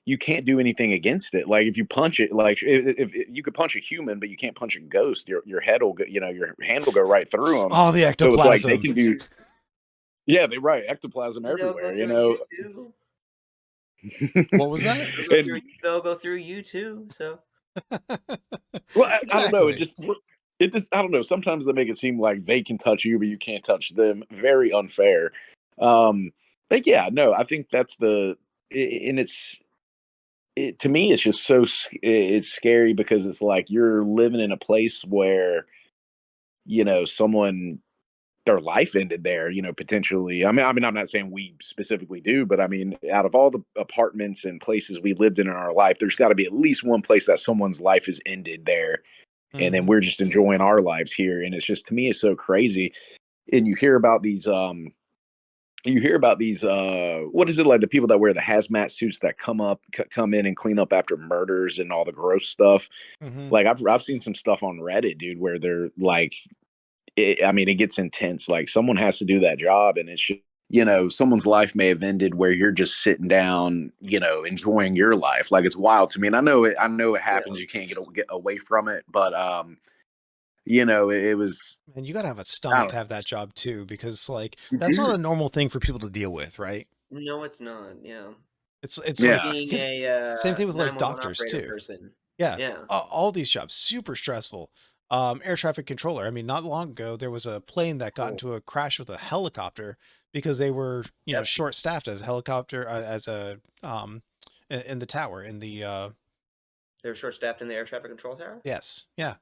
you can't do anything against it. Like if you punch it, like if you could punch a human, but you can't punch a ghost, your head will go, your hand will go right through them. Oh, the So it's like they ectoplasm. can do, yeah, they right ectoplasm They'll go everywhere, through you too. What was that? and They'll go through you too, so well, I don't know. It Exactly. just I don't know. Sometimes they make it seem like they can touch you, but you can't touch them. Very unfair. Um, but yeah, no, I think that's and to me, it's just it's scary because it's like you're living in a place where someone their life ended there, potentially. I mean, I'm not saying we specifically do, but I mean, out of all the apartments and places we lived in our life, there's got to be at least one place that someone's life is ended there, and then Hmm. we're just enjoying our lives here. And it's just to me, it's so crazy. And you hear about these what is it, like the people that wear the hazmat suits that come in and clean up after murders and all the gross stuff. Hmm. Like I've seen some stuff on Reddit, dude, where they're like I mean, it gets intense. Like someone has to do that job, and it's just someone's life may have ended where you're just sitting down, enjoying your life. Like it's wild to me, and I know it yeah. happens. You can't get away from it, but it was And you gotta have a I stomach don't to have that job too, because like know, that's not dude. a normal thing for people to deal with, right? No, it's not, yeah. It's like Yeah, Being because a, same thing with like 911 doctors operator too. person. Yeah, Yeah. all these jobs super stressful. Air traffic controller. I mean, not long ago there was a plane that got Cool. into a crash with a helicopter because they were Yep. short staffed as a helicopter as a in the tower in the They're short-staffed in the air traffic control tower? yes, yeah.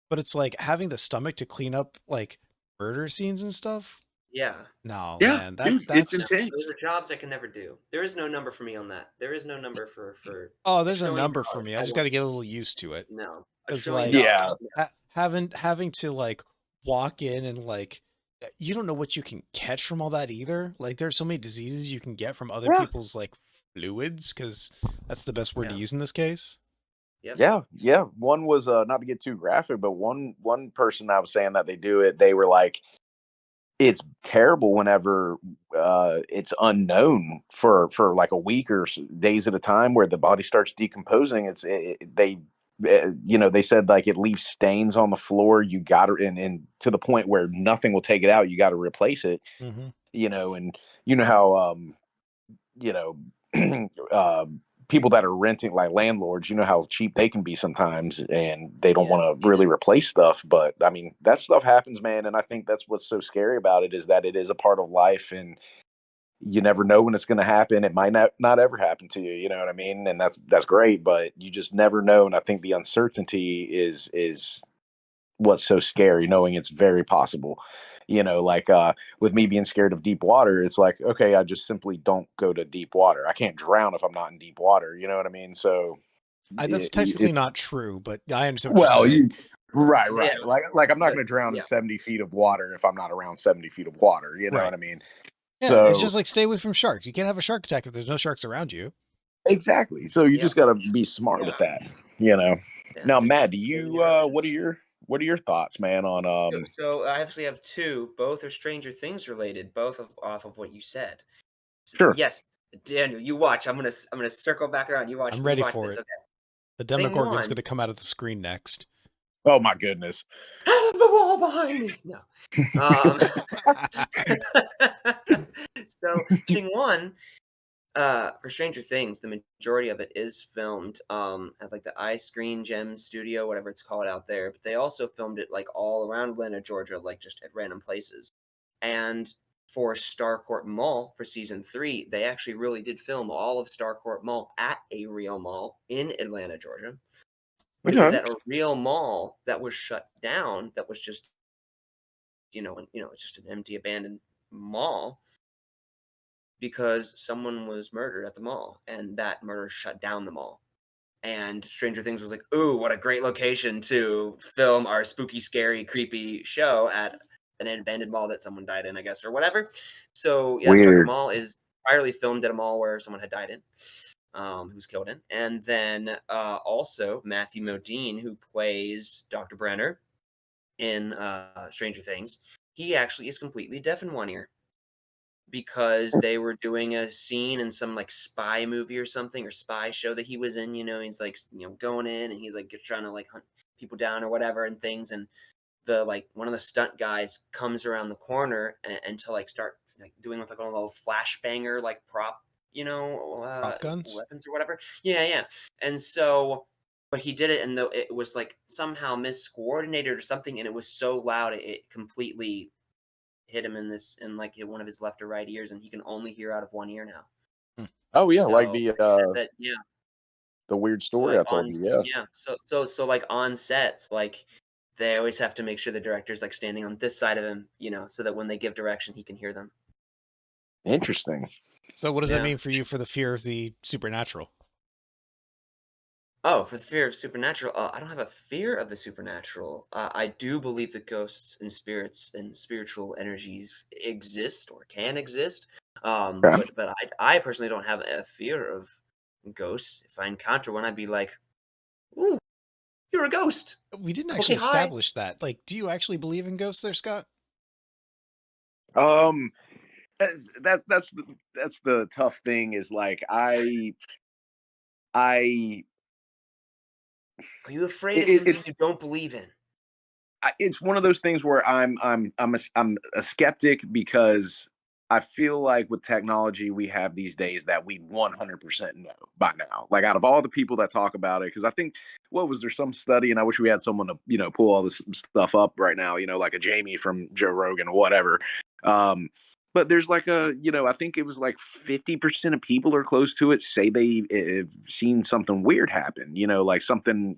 But it's like having the stomach to clean up like murder scenes and stuff. Yeah. No, Yeah, man, dude, it's No, that's intense. those are jobs I can never do. There is no number for me on that. There is no number for oh, a there's a trillion number for dollars. me. I I just got won't to do get a it. little used to it. No, a Cause trillion like dollars. Yeah. No. having to like walk in and like you don't know what you can catch from all that either. Like there's so many diseases you can get from other Yeah. people's like fluids, because that's the best word to Yeah. use in this case. Yep. Yeah, yeah. One was not to get too graphic, but one person that was saying that they do it, they were like, it's terrible whenever it's unknown for like a week or days at a time where the body starts decomposing. They they said like it leaves stains on the floor. You got to and to the point where nothing will take it out. You got to replace it. Mm-hmm. And you know how you know, uh, people that are renting, like landlords, you know how cheap they can be sometimes, and they don't Yeah. want to really replace stuff. But I mean, that stuff happens, man. And I think that's what's so scary about it is that it is a part of life, and you never know when it's going to happen. It might not ever happen to you. You know what I mean? And that's great, but you just never know. And I think the uncertainty is what's so scary, knowing it's very possible. Like with me being scared of deep water, it's like, okay, I just simply don't go to deep water. I can't drown if I'm not in deep water. You know what I mean? So That's it technically not true, but I understand what you're well, saying. you right, Yeah. right. Like I'm not But going to drown in yeah. 70 feet of water if I'm not around 70 feet of water. You know what Right. I mean? Yeah, it's So just like stay away from sharks. You can't have a shark attack if there's no sharks around you. exactly. So you Yeah. just got to be smart with that. You know. Yeah. Now, Just Matt, do stay in you your ocean. what are your thoughts, man, on So I actually have two. Both are Stranger Things related. Both off of what you said. sure. Yes, Daniel, you watch. I'm gonna circle back around. You watch. I'm You ready watch for this. it. Okay. The Thing Demogorgon's going one. to come out of the screen next. Oh my goodness. Out of the wall behind me. No. Um. So thing one. For Stranger Things, the majority of it is filmed at like the Eye Screen Gem Studio, whatever it's called out there. But they also filmed it like all around Atlanta, Georgia, like just at random places. And for Starcourt Mall for season 3, they actually really did film all of Starcourt Mall at a real mall in Atlanta, Georgia. But it was Okay. at a real mall that was shut down. That was just it's just an empty, abandoned mall because someone was murdered at the mall, and that murder shut down the mall. And Stranger Things was like, "Ooh, what a great location to film our spooky, scary, creepy show at an abandoned mall that someone died in, I guess, or whatever." So yeah, Starker Weird. Mall is entirely filmed at a mall where someone had died in, who was killed in. And then also Matthew Modine, who plays Dr. Brenner in Stranger Things, he actually is completely deaf in one ear because they were doing a scene in some like spy movie or something or spy show that he was in. He's like going in and he's like trying to like hunt people down or whatever and things. And the like one of the stunt guys comes around the corner and to like start like doing with like one of those flashbanger like prop Prop guns? weapons or whatever. Yeah, yeah. And so. But he did it, and though it was like somehow miscoordinated or something, and it was so loud, it completely hit him in like one of his left or right ears, and he can only hear out of one ear now. Hmm. Oh yeah, like So the he said that the weird so story like I told you. Yeah. so like on sets, like they always have to make sure the director's like standing on this side of him, so that when they give direction, he can hear them. Interesting. So what does that Yeah. mean for you for the fear of the supernatural? Oh, for the fear of supernatural, I don't have a fear of the supernatural. I do believe that ghosts and spirits and spiritual energies exist or can exist. Okay. But I personally don't have a fear of ghosts. If I encounter one, I'd be like, "Ooh, you're a ghost. We didn't Okay, actually hi." establish that. Like, do you actually believe in ghosts there, Scott? Um that's the tough thing is like I Are you afraid of it, something it's you don't believe in? it's one of those things where I'm a skeptic because I feel like with technology we have these days that we 100% know by now. Like out of all the people that talk about it, because I think what was there some study, and I wish we had someone to pull all this stuff up right now, like a Jamie from Joe Rogan or whatever. Um, but there's like I think it was like 50% of people or close to it say they've seen something weird happen. Like something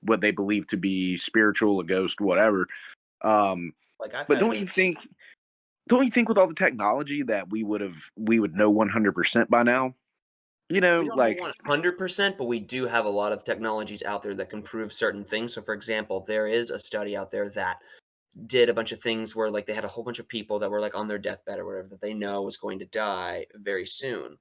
what they believe to be spiritual, a ghost, whatever. Um, Like I've but had don't you visits. think? don't you think with all the technology that we would know 100% by now? You We know, don't know like 100%, but we do have a lot of technologies out there that can prove certain things. So, for example, there is a study out there that did a bunch of things where, like, they had a whole bunch of people that were, like, on their deathbed or whatever that they know was going to die very soon,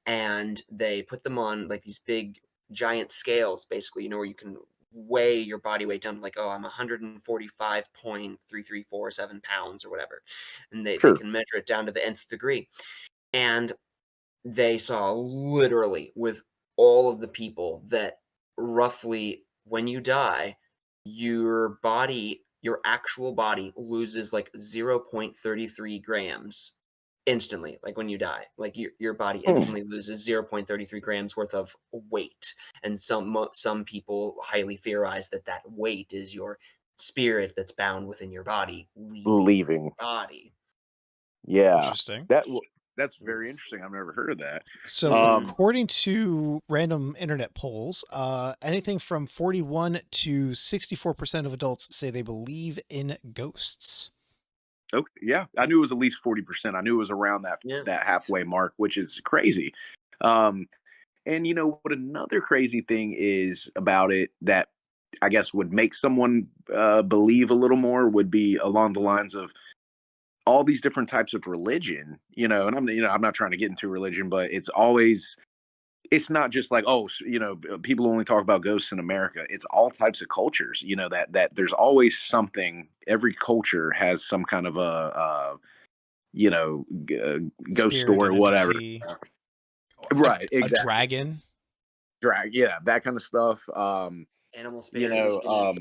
and they put them on, like, these big giant scales, basically, where you can weigh your body weight down, like, "Oh, I'm 145.3347 pounds," or whatever, and they sure. can measure it down to the nth degree, and they saw literally with all of the people that roughly when you die, your actual body loses like 0.33 grams instantly, like when you die. Like your body Hmm. instantly loses 0.33 grams worth of weight. And some people highly theorize that that weight is your spirit that's bound within your body leaving Leaving. your body. Yeah. Interesting. That w that's very Yes. interesting. I've never heard of that. So, Mhm. according to random internet polls, anything from 41 to 64% of adults say they believe in ghosts. Okay, yeah, I knew it was at least 40%. I knew it was around Yeah. that halfway mark, which is crazy. Um, and you know what another crazy thing is about it that I guess would make someone believe a little more would be along the lines of all these different types of religion, and I'm not trying to get into religion, but it's not just like, oh, people only talk about ghosts in America. It's all types of cultures, that there's always something. Every culture has some kind of you know, ghost Spirit, story, an whatever. entity, or Right, a exactly. dragon. Drag, yeah, that kind of stuff. Animal You spirits. know,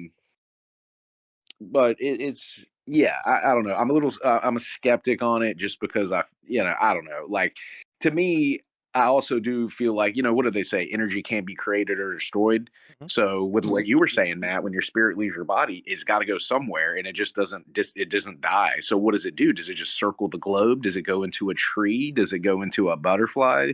but it's yeah, I don't know. I'm a skeptic on it just because I don't know. Like to me, I also do feel like what do they say? Energy can't be created or destroyed. Mhm. So with what you were saying, Matt, when your spirit leaves your body, it's got to go somewhere, and it doesn't die. So what does it do? Does it just circle the globe? Does it go into a tree? Does it go into a butterfly?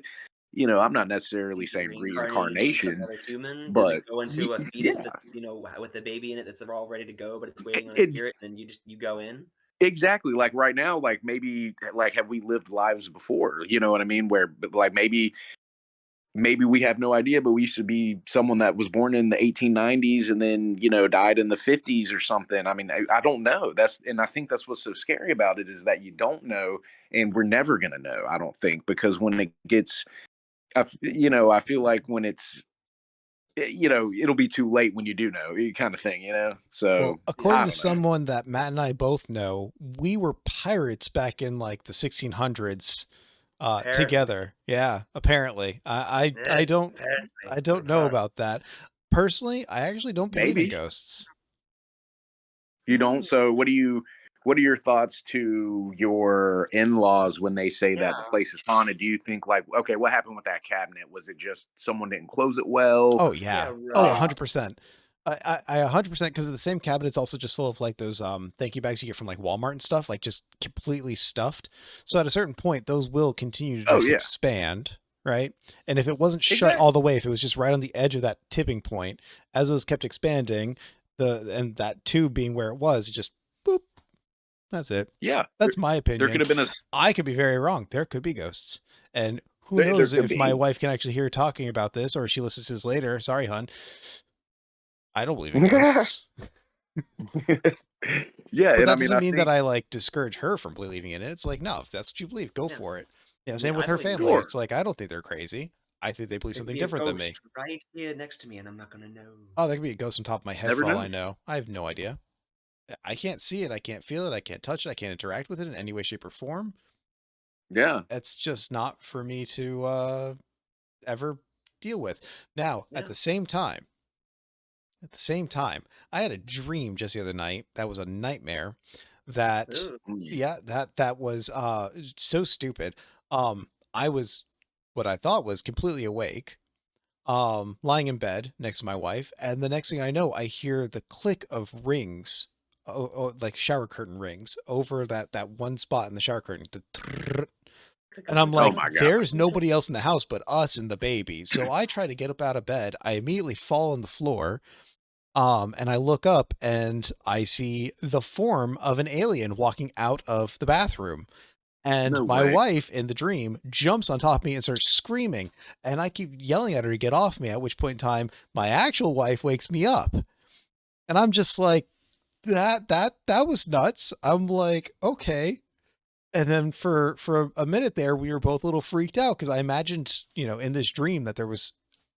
I'm not necessarily Maybe saying reincarnate into reincarnation, another human? Does it but go into a fetus yeah, that's, with a baby in it that's all ready to go, but it's waiting on a it's spirit, and then you go in? exactly, like, right now, like, maybe, like, have we lived lives before, you know what I mean? Where, like, maybe we have no idea, but we used to be someone that was born in the 1890s and then, died in the 50s or something. I mean, I don't know. And I think that's what's so scary about it is that you don't know, and we're never gonna know, I don't think, because when it gets I feel like when it'll be too late when you do know, kind of thing. So, Well, according I to don't know. someone that Matt and I both know, we were pirates back in like the 1600s Apparently. together. Yeah, apparently. Yes, apparently. I don't know about that. Personally, I actually don't believe in Maybe. ghosts. You don't? Mm, So what are your thoughts to your in-laws when they say that the yeah. place is haunted? Do you think like, okay, what happened with that cabinet? Was it just someone didn't close it well? Oh Yeah, yeah. Oh, Uh, right. 100%. I 100% because the same cabinet's also just full of like those thank you bags you get from like Walmart and stuff, like just completely stuffed. So at a certain point, those will continue to oh just yeah, expand, right? And if it wasn't shut all exactly. the way, if it was just right on the edge of that tipping point, as those kept expanding, and that tube being where it was, it just boop. That's it. Yeah, That's my there could opinion. have been I could be very wrong. There could be ghosts. And who there knows could if my be. wife can actually hear talking about this or she listens to this later. Sorry, hun. I don't believe in ghosts. Yeah, But and I that mean, doesn't I mean that think I like discourage her from believing in it. It's like, no, if that's what you believe, go Yeah. for it. You know, I mean, same with I her believe in family. sure, It's like, I don't think they're crazy. I think they believe there could something be a different than ghost me. right here next to me, and I'm not gonna know. Oh, there could be a ghost on top of my head never for all know. I know. I have no idea. I can't see it. I can't feel it. I can't touch it. I can't interact with it in any way, shape, or form. Yeah. It's just not for me to ever deal with. Now, Yeah. at the same time, I had a dream just the other night that was a nightmare that Ooh. Mm. yeah, that was so stupid. I was what I thought was completely awake, lying in bed next to my wife, and the next thing I know, I hear the click of rings, like shower curtain rings over that one spot in the shower curtain. Click a And I'm click a Oh like, click my a click god. there's click click. nobody else in the house but us and the baby. So I try to get up out of bed. I immediately fall on the floor. And I look up and I see the form of an alien walking out of the bathroom. And No my way. wife in the dream jumps on top of me and starts screaming. And I keep yelling at her to get off me, at which point in time, my actual wife wakes me up. And I'm just like, that was nuts. I'm like, okay. And then for a minute there, we were both a little freaked out because I imagined, in this dream that there was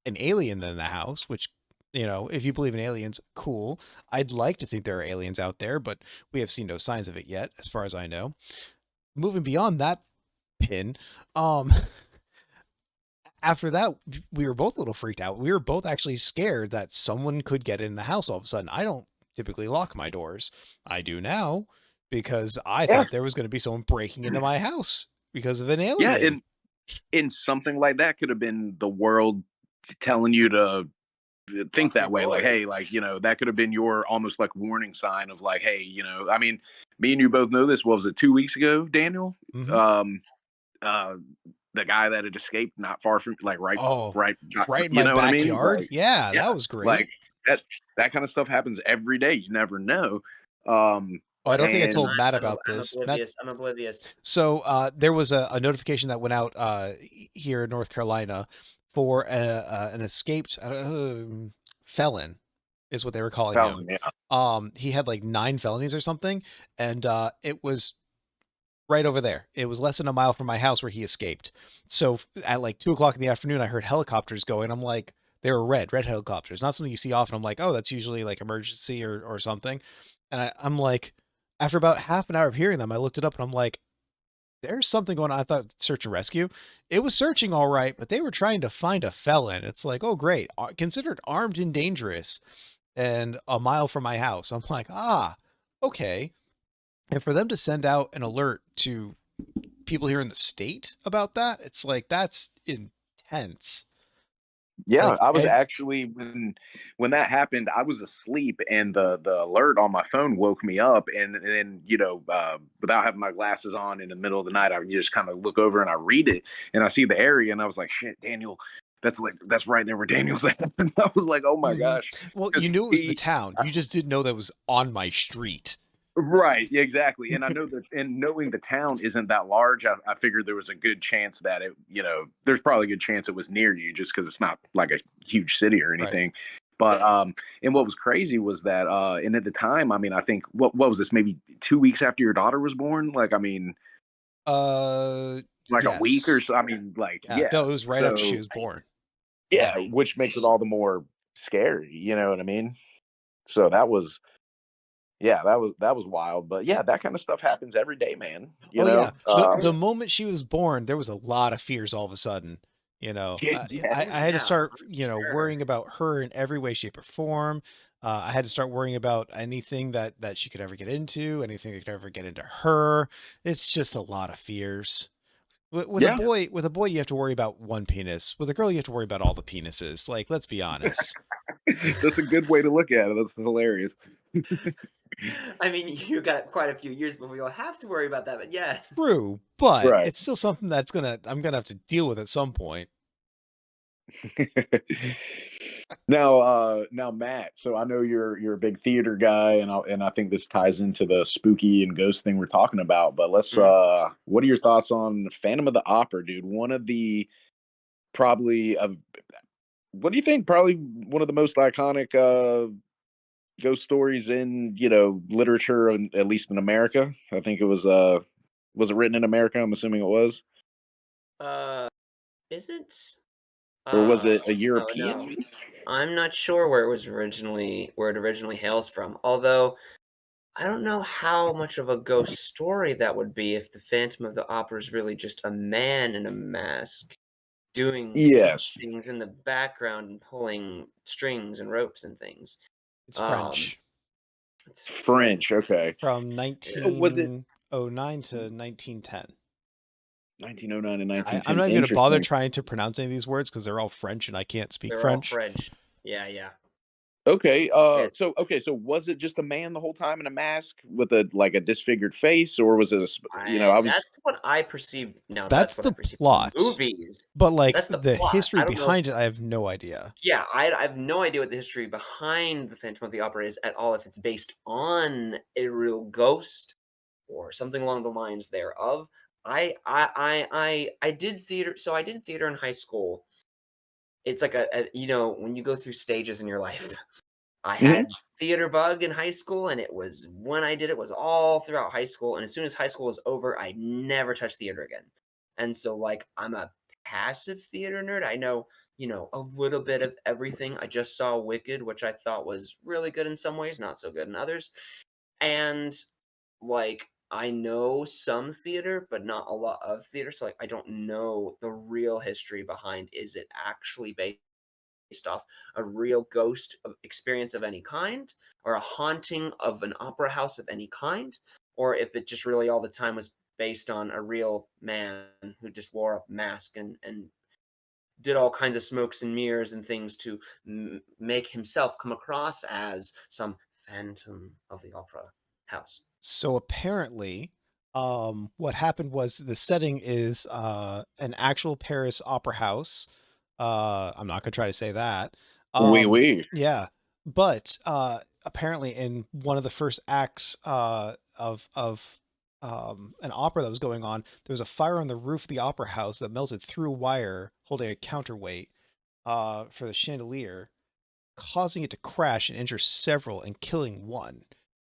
an alien in the house, which, if you believe in aliens, cool. I'd like to think there are aliens out there, but we have seen no signs of it yet, as far as I know. Moving beyond that pin, um, after that, we were both a little freaked out. We were both actually scared that someone could get in the house all of a sudden. I don't typically lock my doors. I do now because I Yeah. thought there was going to be someone breaking into my house because of an Yeah, alien. and something like that could have been the world telling you to think Lock your that way. Like, doors. hey, like, that could have been your almost like warning sign of like, hey, I mean, me and you both know this. What was it, 2 weeks ago, Daniel? Mm-hmm. Um, uh, the guy that had escaped not far from, like, Oh, right, right in you my know what I mean? backyard. Like, Yeah, yeah, that was like great. that, that kind of stuff happens every day. You never know. Oh, I don't think I And told Matt I'm about I'm this. Matt, oblivious. I'm oblivious. so there was a notification that went out here in North Carolina for an escaped felon, is what they were calling him. felon, yeah, He had like 9 felonies or something, and it was right over there. It was less than a mile from my house where he escaped. So at like 2 o'clock in the afternoon, I heard helicopters going. I'm like, they were red helicopters, not something you see often. I'm like, oh, that's usually like emergency or something. And I'm like, after about half an hour of hearing them, I looked it up and I'm like, there's something going on. I thought search and rescue. It was searching all right, but they were trying to find a felon. It's like, oh, great. Considered armed and dangerous and a mile from my house. I'm like, okay. And for them to send out an alert to people here in the state about that, it's like, that's intense. yeah. Like, I was actually when that happened, I was asleep, and the alert on my phone woke me up, and then without having my glasses on in the middle of the night, I just kind of look over and I read it, and I see the area, and I was like, shit, Daniel. That's right there where Daniel's at. And I was like, oh my mhm. gosh, Well, you because knew it was the he town. You just didn't know that it was on my street. right, yeah, exactly. And I know that, and knowing the town isn't that large, I figured there was a good chance that there's probably a good chance it was near you just because it's not like a huge city or Right. anything. But and what was crazy was that and at the time, I mean, I think what was this, maybe 2 weeks after your daughter was born? Like, I mean, Uh, like a week or yes. so. I mean, like, Yeah. No, yeah. it was right after she So was born. yeah, Yikes. which makes it all the more scary. You know what I mean? So that was yeah, that was wild. But Yeah. yeah, that kind of stuff happens every day, man. Oh yeah. The moment she was born, there was a lot of fears all of a sudden. Yeah. I Oh had to yeah, start, I'm worrying sure. about her in every way, shape, or form. I had to start worrying about anything that she could ever get into, anything that could ever get into her. It's just a lot of fears. With a Yeah. boy, you have to worry about one penis. With a girl, you have to worry about all the penises. Like, let's be honest. That's a good way to look at it. That's hilarious. I mean, you got quite a few years before you'll have to worry about that, but yes. True, but Right. it's still something I'm gonna have to deal with at some point. Now, Matt. So I know you're a big theater guy, and I think this ties into the spooky and ghost thing we're talking about. But let's. Mhm. What are your thoughts on Phantom of the Opera, dude? One of the probably of what do you think? Probably one of the most iconic ghost stories in literature, and at least in America. I think it was it written in America? I'm assuming it was, Uh, isn't or was uh it a oh no. European? I'm not sure where it originally hails from. Although I don't know how much of a ghost story that would be if the Phantom of the Opera is really just a man in a mask doing spooky Yes, things in the background and pulling strings and ropes and things. It's Um, French. it's French. French. Okay. From Was it 1909 to 1910. 1909 and I'm 1910? not even going to bother Interesting. trying to pronounce any of these words because they're all French and I can't speak They're all French. French. Yeah, yeah. Okay. It So was it just a man the whole time in a mask with a like a disfigured face, or was it I I was that's what I perceive now That's that's what I the perceive in plot, movies. but like That's the the plot. history I don't know. behind it, I have no idea. Yeah, I have no idea what the history behind the Phantom of the Opera is at all, if it's based on a real ghost or something along the lines thereof. I did theater, so I did theater in high school. It's like when you go through stages in your life. I Mhm. had theater bug in high school, and it was when I did it was all throughout high school, and as soon as high school was over, I never touched theater again. And so, like, I'm a passive theater nerd. I know, a little bit of everything. I just saw Wicked, which I thought was really good in some ways, not so good in others. And, like, I know some theater, but not a lot of theater, so, like, I don't know the real history behind, is it actually based off a real experience of any kind, or a haunting of an opera house of any kind, or if it just really all the time was based on a real man who just wore a mask and did all kinds of smokes and mirrors and things to make himself come across as some phantom of the opera house. So apparently, what happened was the setting is an actual Paris opera house. I'm not gonna try to say that. Oui, oui. Yeah, but apparently in one of the first acts of an opera that was going on, there was a fire on the roof of the opera house that melted through wire holding a counterweight for the chandelier, causing it to crash and injure several and killing one.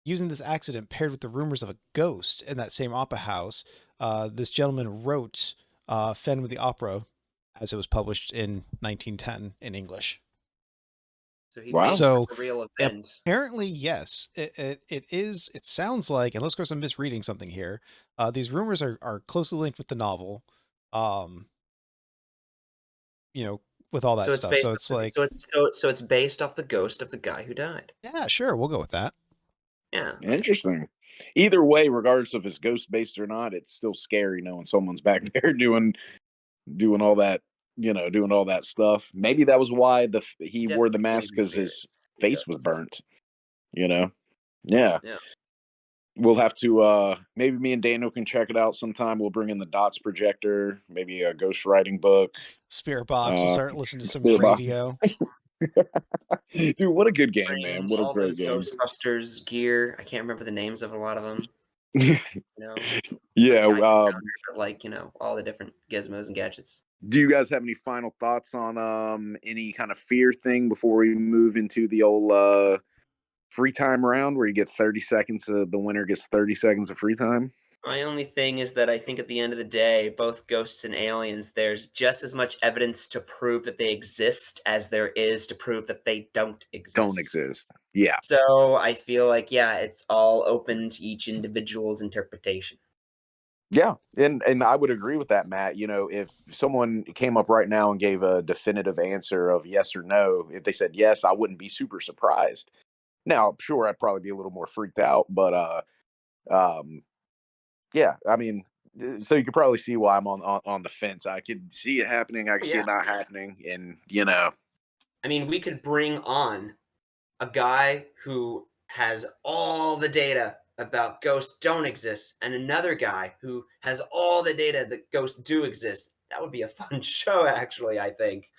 Using this accident paired with the rumors of a ghost in that same opera house, this gentleman wrote Phantom of the Opera as it was published in 1910 in English. So he Wow. based it off So a real event. apparently, yes, it is. It sounds like, unless of course I'm misreading something here, these rumors are closely linked with the novel. Um, you know, with all that So it's stuff. So based it's off the, so like, it's so it's based off the ghost of the guy who died. yeah, sure, we'll go with that. Yeah. Interesting. Either way, regardless if it's ghost based or not, it's still scary knowing someone's back there doing all that, doing all that stuff. Maybe that was why he wore the Definitely mask believe in because his spirits and face was ghosts. burnt. You know. Yeah. Yeah. We'll have to maybe me and Daniel can check it out sometime. We'll bring in the dots projector, maybe a ghost writing book. Spirit box. We'll Uh start listening to some Spirit Box. radio. Dude, what a good game, man. Bring What a all great those game. Ghostbusters gear. I can't remember the names of a lot of them. You know, not Yeah, Geiger counter, but like all the different gizmos and gadgets. do you guys have any final thoughts on any kind of fear thing before we move into the old free time round where you get 30 seconds the winner gets 30 seconds of free time? My only thing is that I think at the end of the day, both ghosts and aliens, there's just as much evidence to prove that they exist as there is to prove that they don't Don't exist. exist. Yeah. So I feel like, yeah, it's all open to each individual's interpretation. Yeah, and I would agree with that, Matt. If someone came up right now and gave a definitive answer of yes or no, if they said yes, I wouldn't be super surprised. Now, sure, I'd probably be a little more freaked out, but um, yeah, I mean, so you could probably see why I'm on the fence. I could see it happening, I Oh, could see yeah. it not happening, and I mean, we could bring on a guy who has all the data about ghosts don't exist and another guy who has all the data that ghosts do exist. That would be a fun show, actually, I think.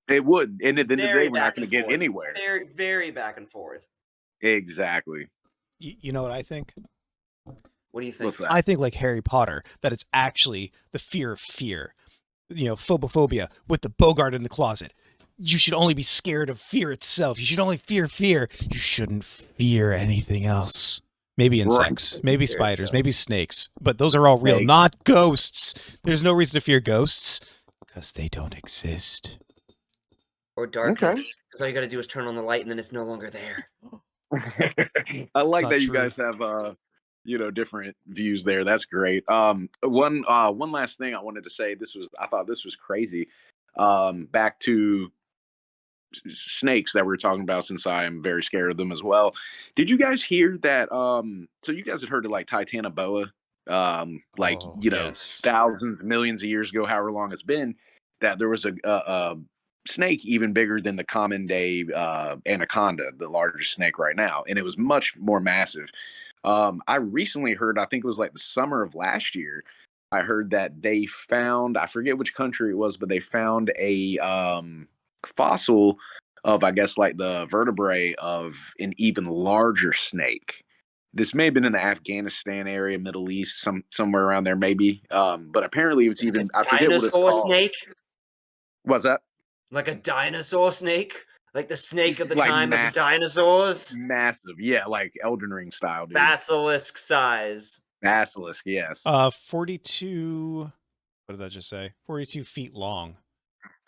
it would. And at the end of the day, Very we're not back going and to get forth. anywhere. Very, very back and forth. Exactly. You know what I think? What do you What's think? that? I think like Harry Potter, that it's actually the fear of fear. Phobophobia with the Bogart in the closet. You should only be scared of fear itself. You should only fear fear. You shouldn't fear anything else. Maybe Right. insects, maybe Fear spiders, itself. maybe snakes, but those are all real, Hey, not ghosts. There's no reason to fear ghosts because they don't exist. Or okay. darkness. Because all you gotta do is turn on the light and then it's no longer there. I It's like not that you true. guys have different views there. That's great. One last thing I wanted to say. I thought this was crazy. Back to snakes that we were talking about, since I am very scared of them as well. Did you guys hear that? So you guys had heard of like Titanoboa, like Oh, yes. thousands, millions of years ago, however long it's been, that there was a snake even bigger than the common day anaconda, the largest snake right now, and it was much more massive. I recently heard, I think it was like the summer of last year, I heard that they found, I forget which country it was, but they found a fossil of, I guess, like the vertebrae of an even larger snake. This may have been in the Afghanistan area, Middle East, somewhere around there, maybe. But apparently, it's Like even, a I forget what it's dinosaur called. snake? What's that? Like a dinosaur snake? Like the snake of the Like time of the dinosaurs? massive, yeah, like Elden Ring style, dude. Basilisk size. Basilisk, yes. 42. What did that just say? 42 feet long.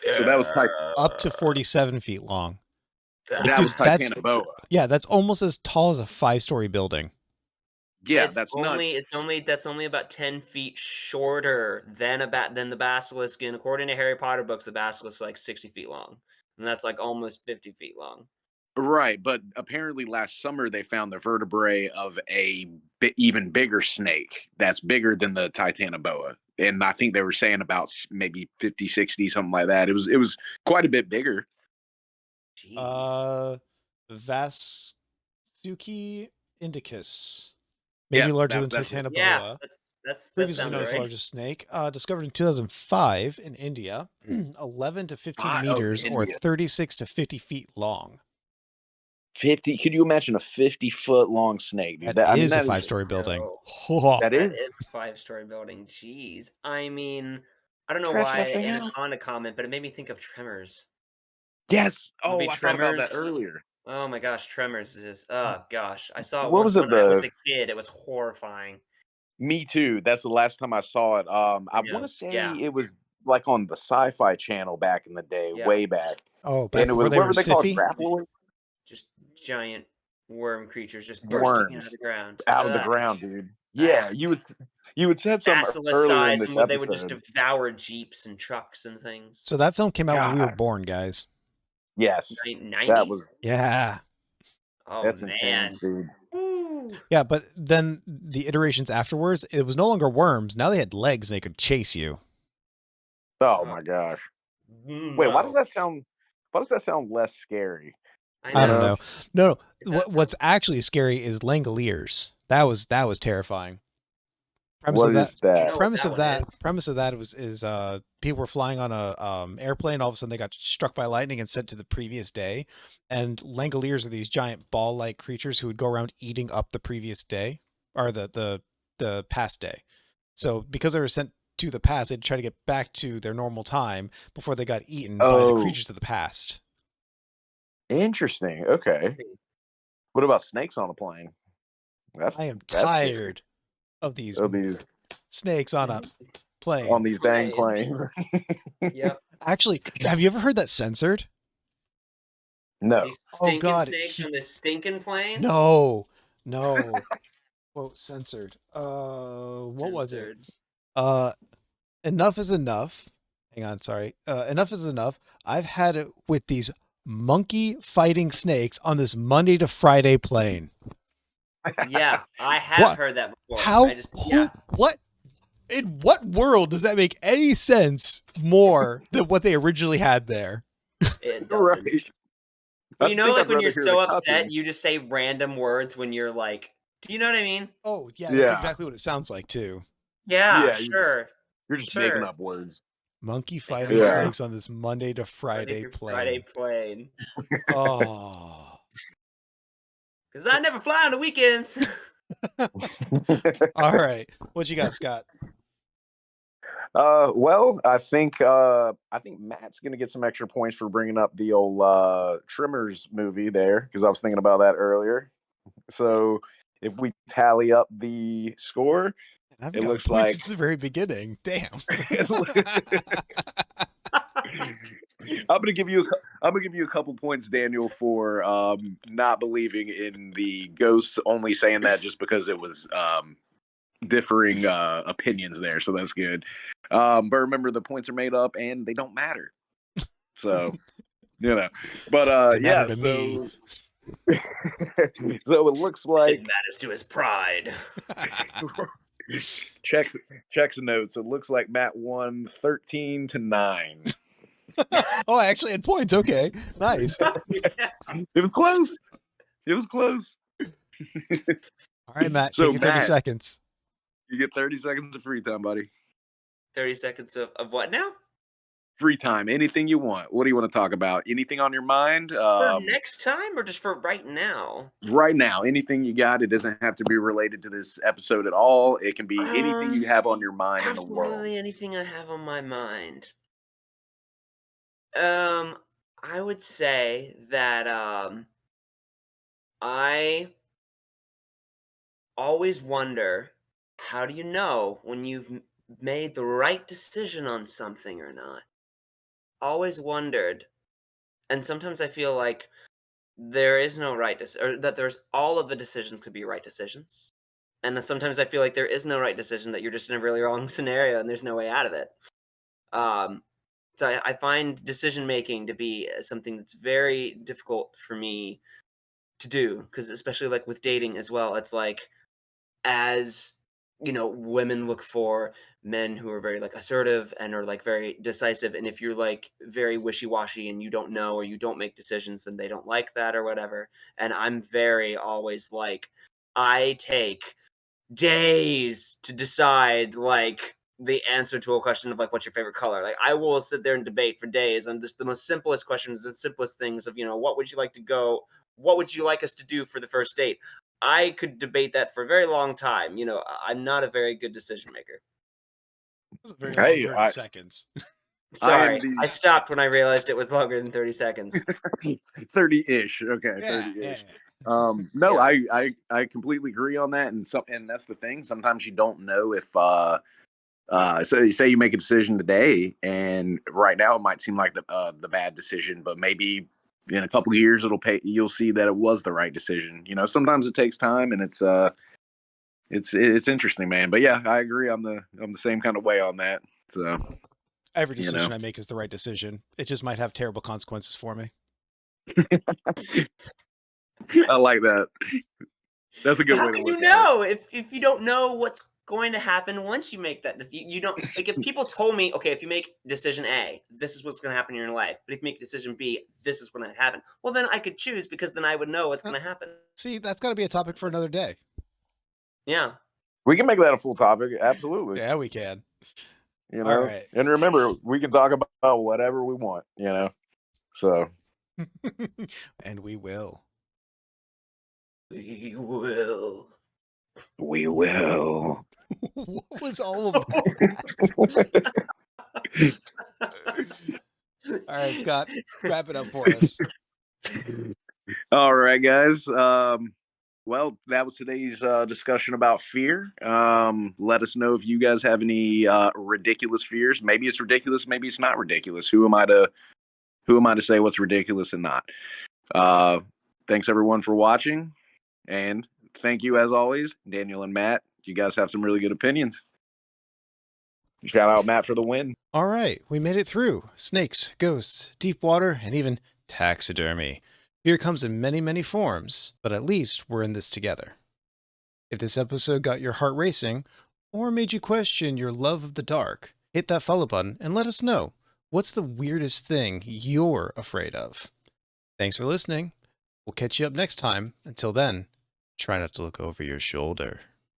So that was type. Up to 47 feet long. Like, That was dude, that's Titanoboa. that's almost as tall as a 5-story building. Yeah, It's that's only nuts. it's only that's only about 10 feet shorter than than the basilisk, and according to Harry Potter books, the basilisk is like 60 feet long, and that's like almost 50 feet long. Right, but apparently last summer they found the vertebrae of a even bigger snake that's bigger than the Titanoboa. And I think they were saying about maybe 50, 60, something like that. It was quite a bit bigger. Jeez. Vasuki indicus, maybe Yes, larger than that's it. Yeah, Titanoboa. that Previously sounds known as right. largest snake, discovered in 2005 in India, 11 to 15 Oh, meters or India. 36 to 50 feet long. 50. Could you imagine a 50-foot long snake, dude? That I mean, is a that is 5-story building. No, that that is is a 5-story building. Jeez. I mean, I don't know stretching why up the hill. Anaconda comment, but it made me think of Tremors. Yes. Movie Oh, I thought about Tremors. that earlier. Oh my gosh, Tremors is oh gosh. I saw it What once was it? when I was a kid. It was horrifying. Me too. That's the last time I saw it. I want Yeah. to say Yeah. it was like on the Sci-Fi Channel back in the day, Yeah. way back, Oh, back and it before was they what were were they called? Siffy? Grappling Just giant worm creatures just bursting out worms of the ground. out of the Ugh. ground, dude. Ugh. Yeah, you had said something Basilisk earlier in size, this and they would just episode. devour jeeps and trucks and things. So that film came out when we were God, born, guys. yes, that 90? was Yeah. Oh that's intense, man. dude. Woo. Yeah, but then the iterations afterwards, it was no longer worms. Now they had legs and they could chase you. Oh my gosh. Wait, why does No. that sound? Why does that sound less scary? I You I don't know. know know. No, It does what's sound actually scary is Langoliers. That was terrifying. Premise of what that is that? know what that one is. premise of that was is people were flying on a airplane, all of a sudden they got struck by lightning and sent to the previous day. And Langoliers are these giant ball-like creatures who would go around eating up the previous day or the past day. So because they were sent to the past, they'd try to get back to their normal time before they got eaten by the Oh, creatures of the past. interesting. Okay. What about snakes on a plane? That's I am that's scary. tired of these Of these snakes on a on plane. these dang Plane. planes. Yep. Actually, have you ever heard that censored? No. These Oh stinking God, snakes on this stinking plane? no, no. Quote censored. What was it? Censored. Uh, enough is enough. Hang on, sorry. Enough is enough. I've had it with these monkey fighting snakes on this Monday to Friday plane. Yeah, I have What? heard that before. How? I just Who? What? In what world does that make any sense more than what they originally had there? it Right. doesn't. I You know, think like I'd when you're rather hear the so cussing. upset, you just say random words when you're like, do you know what I mean? Oh yeah, that's Yeah. exactly what it sounds like too. Yeah, Yeah, sure. you're just making Sure. up words. Monkey Like fighting I'm on Yeah. snakes on this Monday to Friday Friday through Friday plane. plane. Oh. Because I never fly on the weekends. All right. What you got, Scott? Well, I think Matt's gonna get some extra points for bringing up the old Trimmers movie there because I was thinking about that earlier. So if we tally up the score, And I've it gotten looks points like since the very beginning. Damn. I'm gonna give you a couple points, Daniel, for not believing in the ghosts. Only saying that just because it was differing opinions there, so that's good. But remember, the points are made up and they don't matter. So you know, but They matter yeah. to me. So it looks It like matters to his pride. checks notes. It looks like Matt won 13-9. Oh, I actually had points. Okay, nice. It was close. It was close. All right, Matt, So take your 30 Matt, seconds. you get 30 seconds of free time, buddy. 30 seconds of what now? Free time, anything you want. What do you want to talk about? Anything on your mind? For next time or just for right now? Right now, anything you got. It doesn't have to be related to this episode at all. It can be anything you have on your mind in the world. Absolutely anything I have on my mind. I would say that I always wonder, how do you know when you've made the right decision on something or not? Always wondered, and sometimes I feel like there is no right or that there's all of the decisions could be right decisions, and then sometimes I feel like there is no right decision, that you're just in a really wrong scenario and there's no way out of it. Um, so I find decision making to be something that's very difficult for me to do, because especially like with dating as well, it's like, as women look for men who are very like assertive and are like very decisive, and if you're like very wishy-washy and you don't know or you don't make decisions, then they don't like that or whatever. And I'm very always like, I take days to decide like the answer to a question of like, what's your favorite color? Like, I will sit there and debate for days on just the most simplest questions, the simplest things of, what would you like to go, what would you like us to do for the first date? I could debate that for a very long time. I'm not a very good decision maker. That's a very long Hey, 30 seconds. I am Sorry, I stopped when I realized it was longer than 30 seconds. 30-ish. Okay, Yeah, 30-ish. yeah. No, Yeah. I completely agree on that, and that's the thing. Sometimes you don't know if so you say you make a decision today, and right now it might seem like the bad decision, but maybe in a couple of years you'll see that it was the right decision. Sometimes it takes time, and it's interesting, man. But yeah, I agree. I'm the same kind of way on that. So Every you know, decision I make is the right decision. It just might have terrible consequences for me. I like that. That's a But good how way to can you look at it. know if you don't know what's going to happen once you make that decision? You don't, like, if people told me, okay, if you make decision A, this is what's going to happen in your life, but if you make decision B, this is going to happen. Well, then I could choose, because then I would know what's Uh, going to happen. See, that's got to be a topic for another day. Yeah. We can make that a full topic. Absolutely. Yeah, we can. All right. And remember, we can talk about whatever we want. So And we will. We will. we will. What was all of that? All right, Scott, wrap it up for us. All right, guys. Well, that was today's discussion about fear. Let us know if you guys have any ridiculous fears. Maybe it's ridiculous, maybe it's not ridiculous. Who am I to say what's ridiculous and not? Uh, Thanks everyone for watching, and thank you as always, Daniel and Matt. You guys have some really good opinions. Shout out Matt for the win. All right, we made it through. Snakes, ghosts, deep water, and even taxidermy. Fear comes in many, many forms, but at least we're in this together. If this episode got your heart racing, or made you question your love of the dark, hit that follow button and let us know, what's the weirdest thing you're afraid of? Thanks for listening. We'll catch you up next time. Until then, try not to look over your shoulder.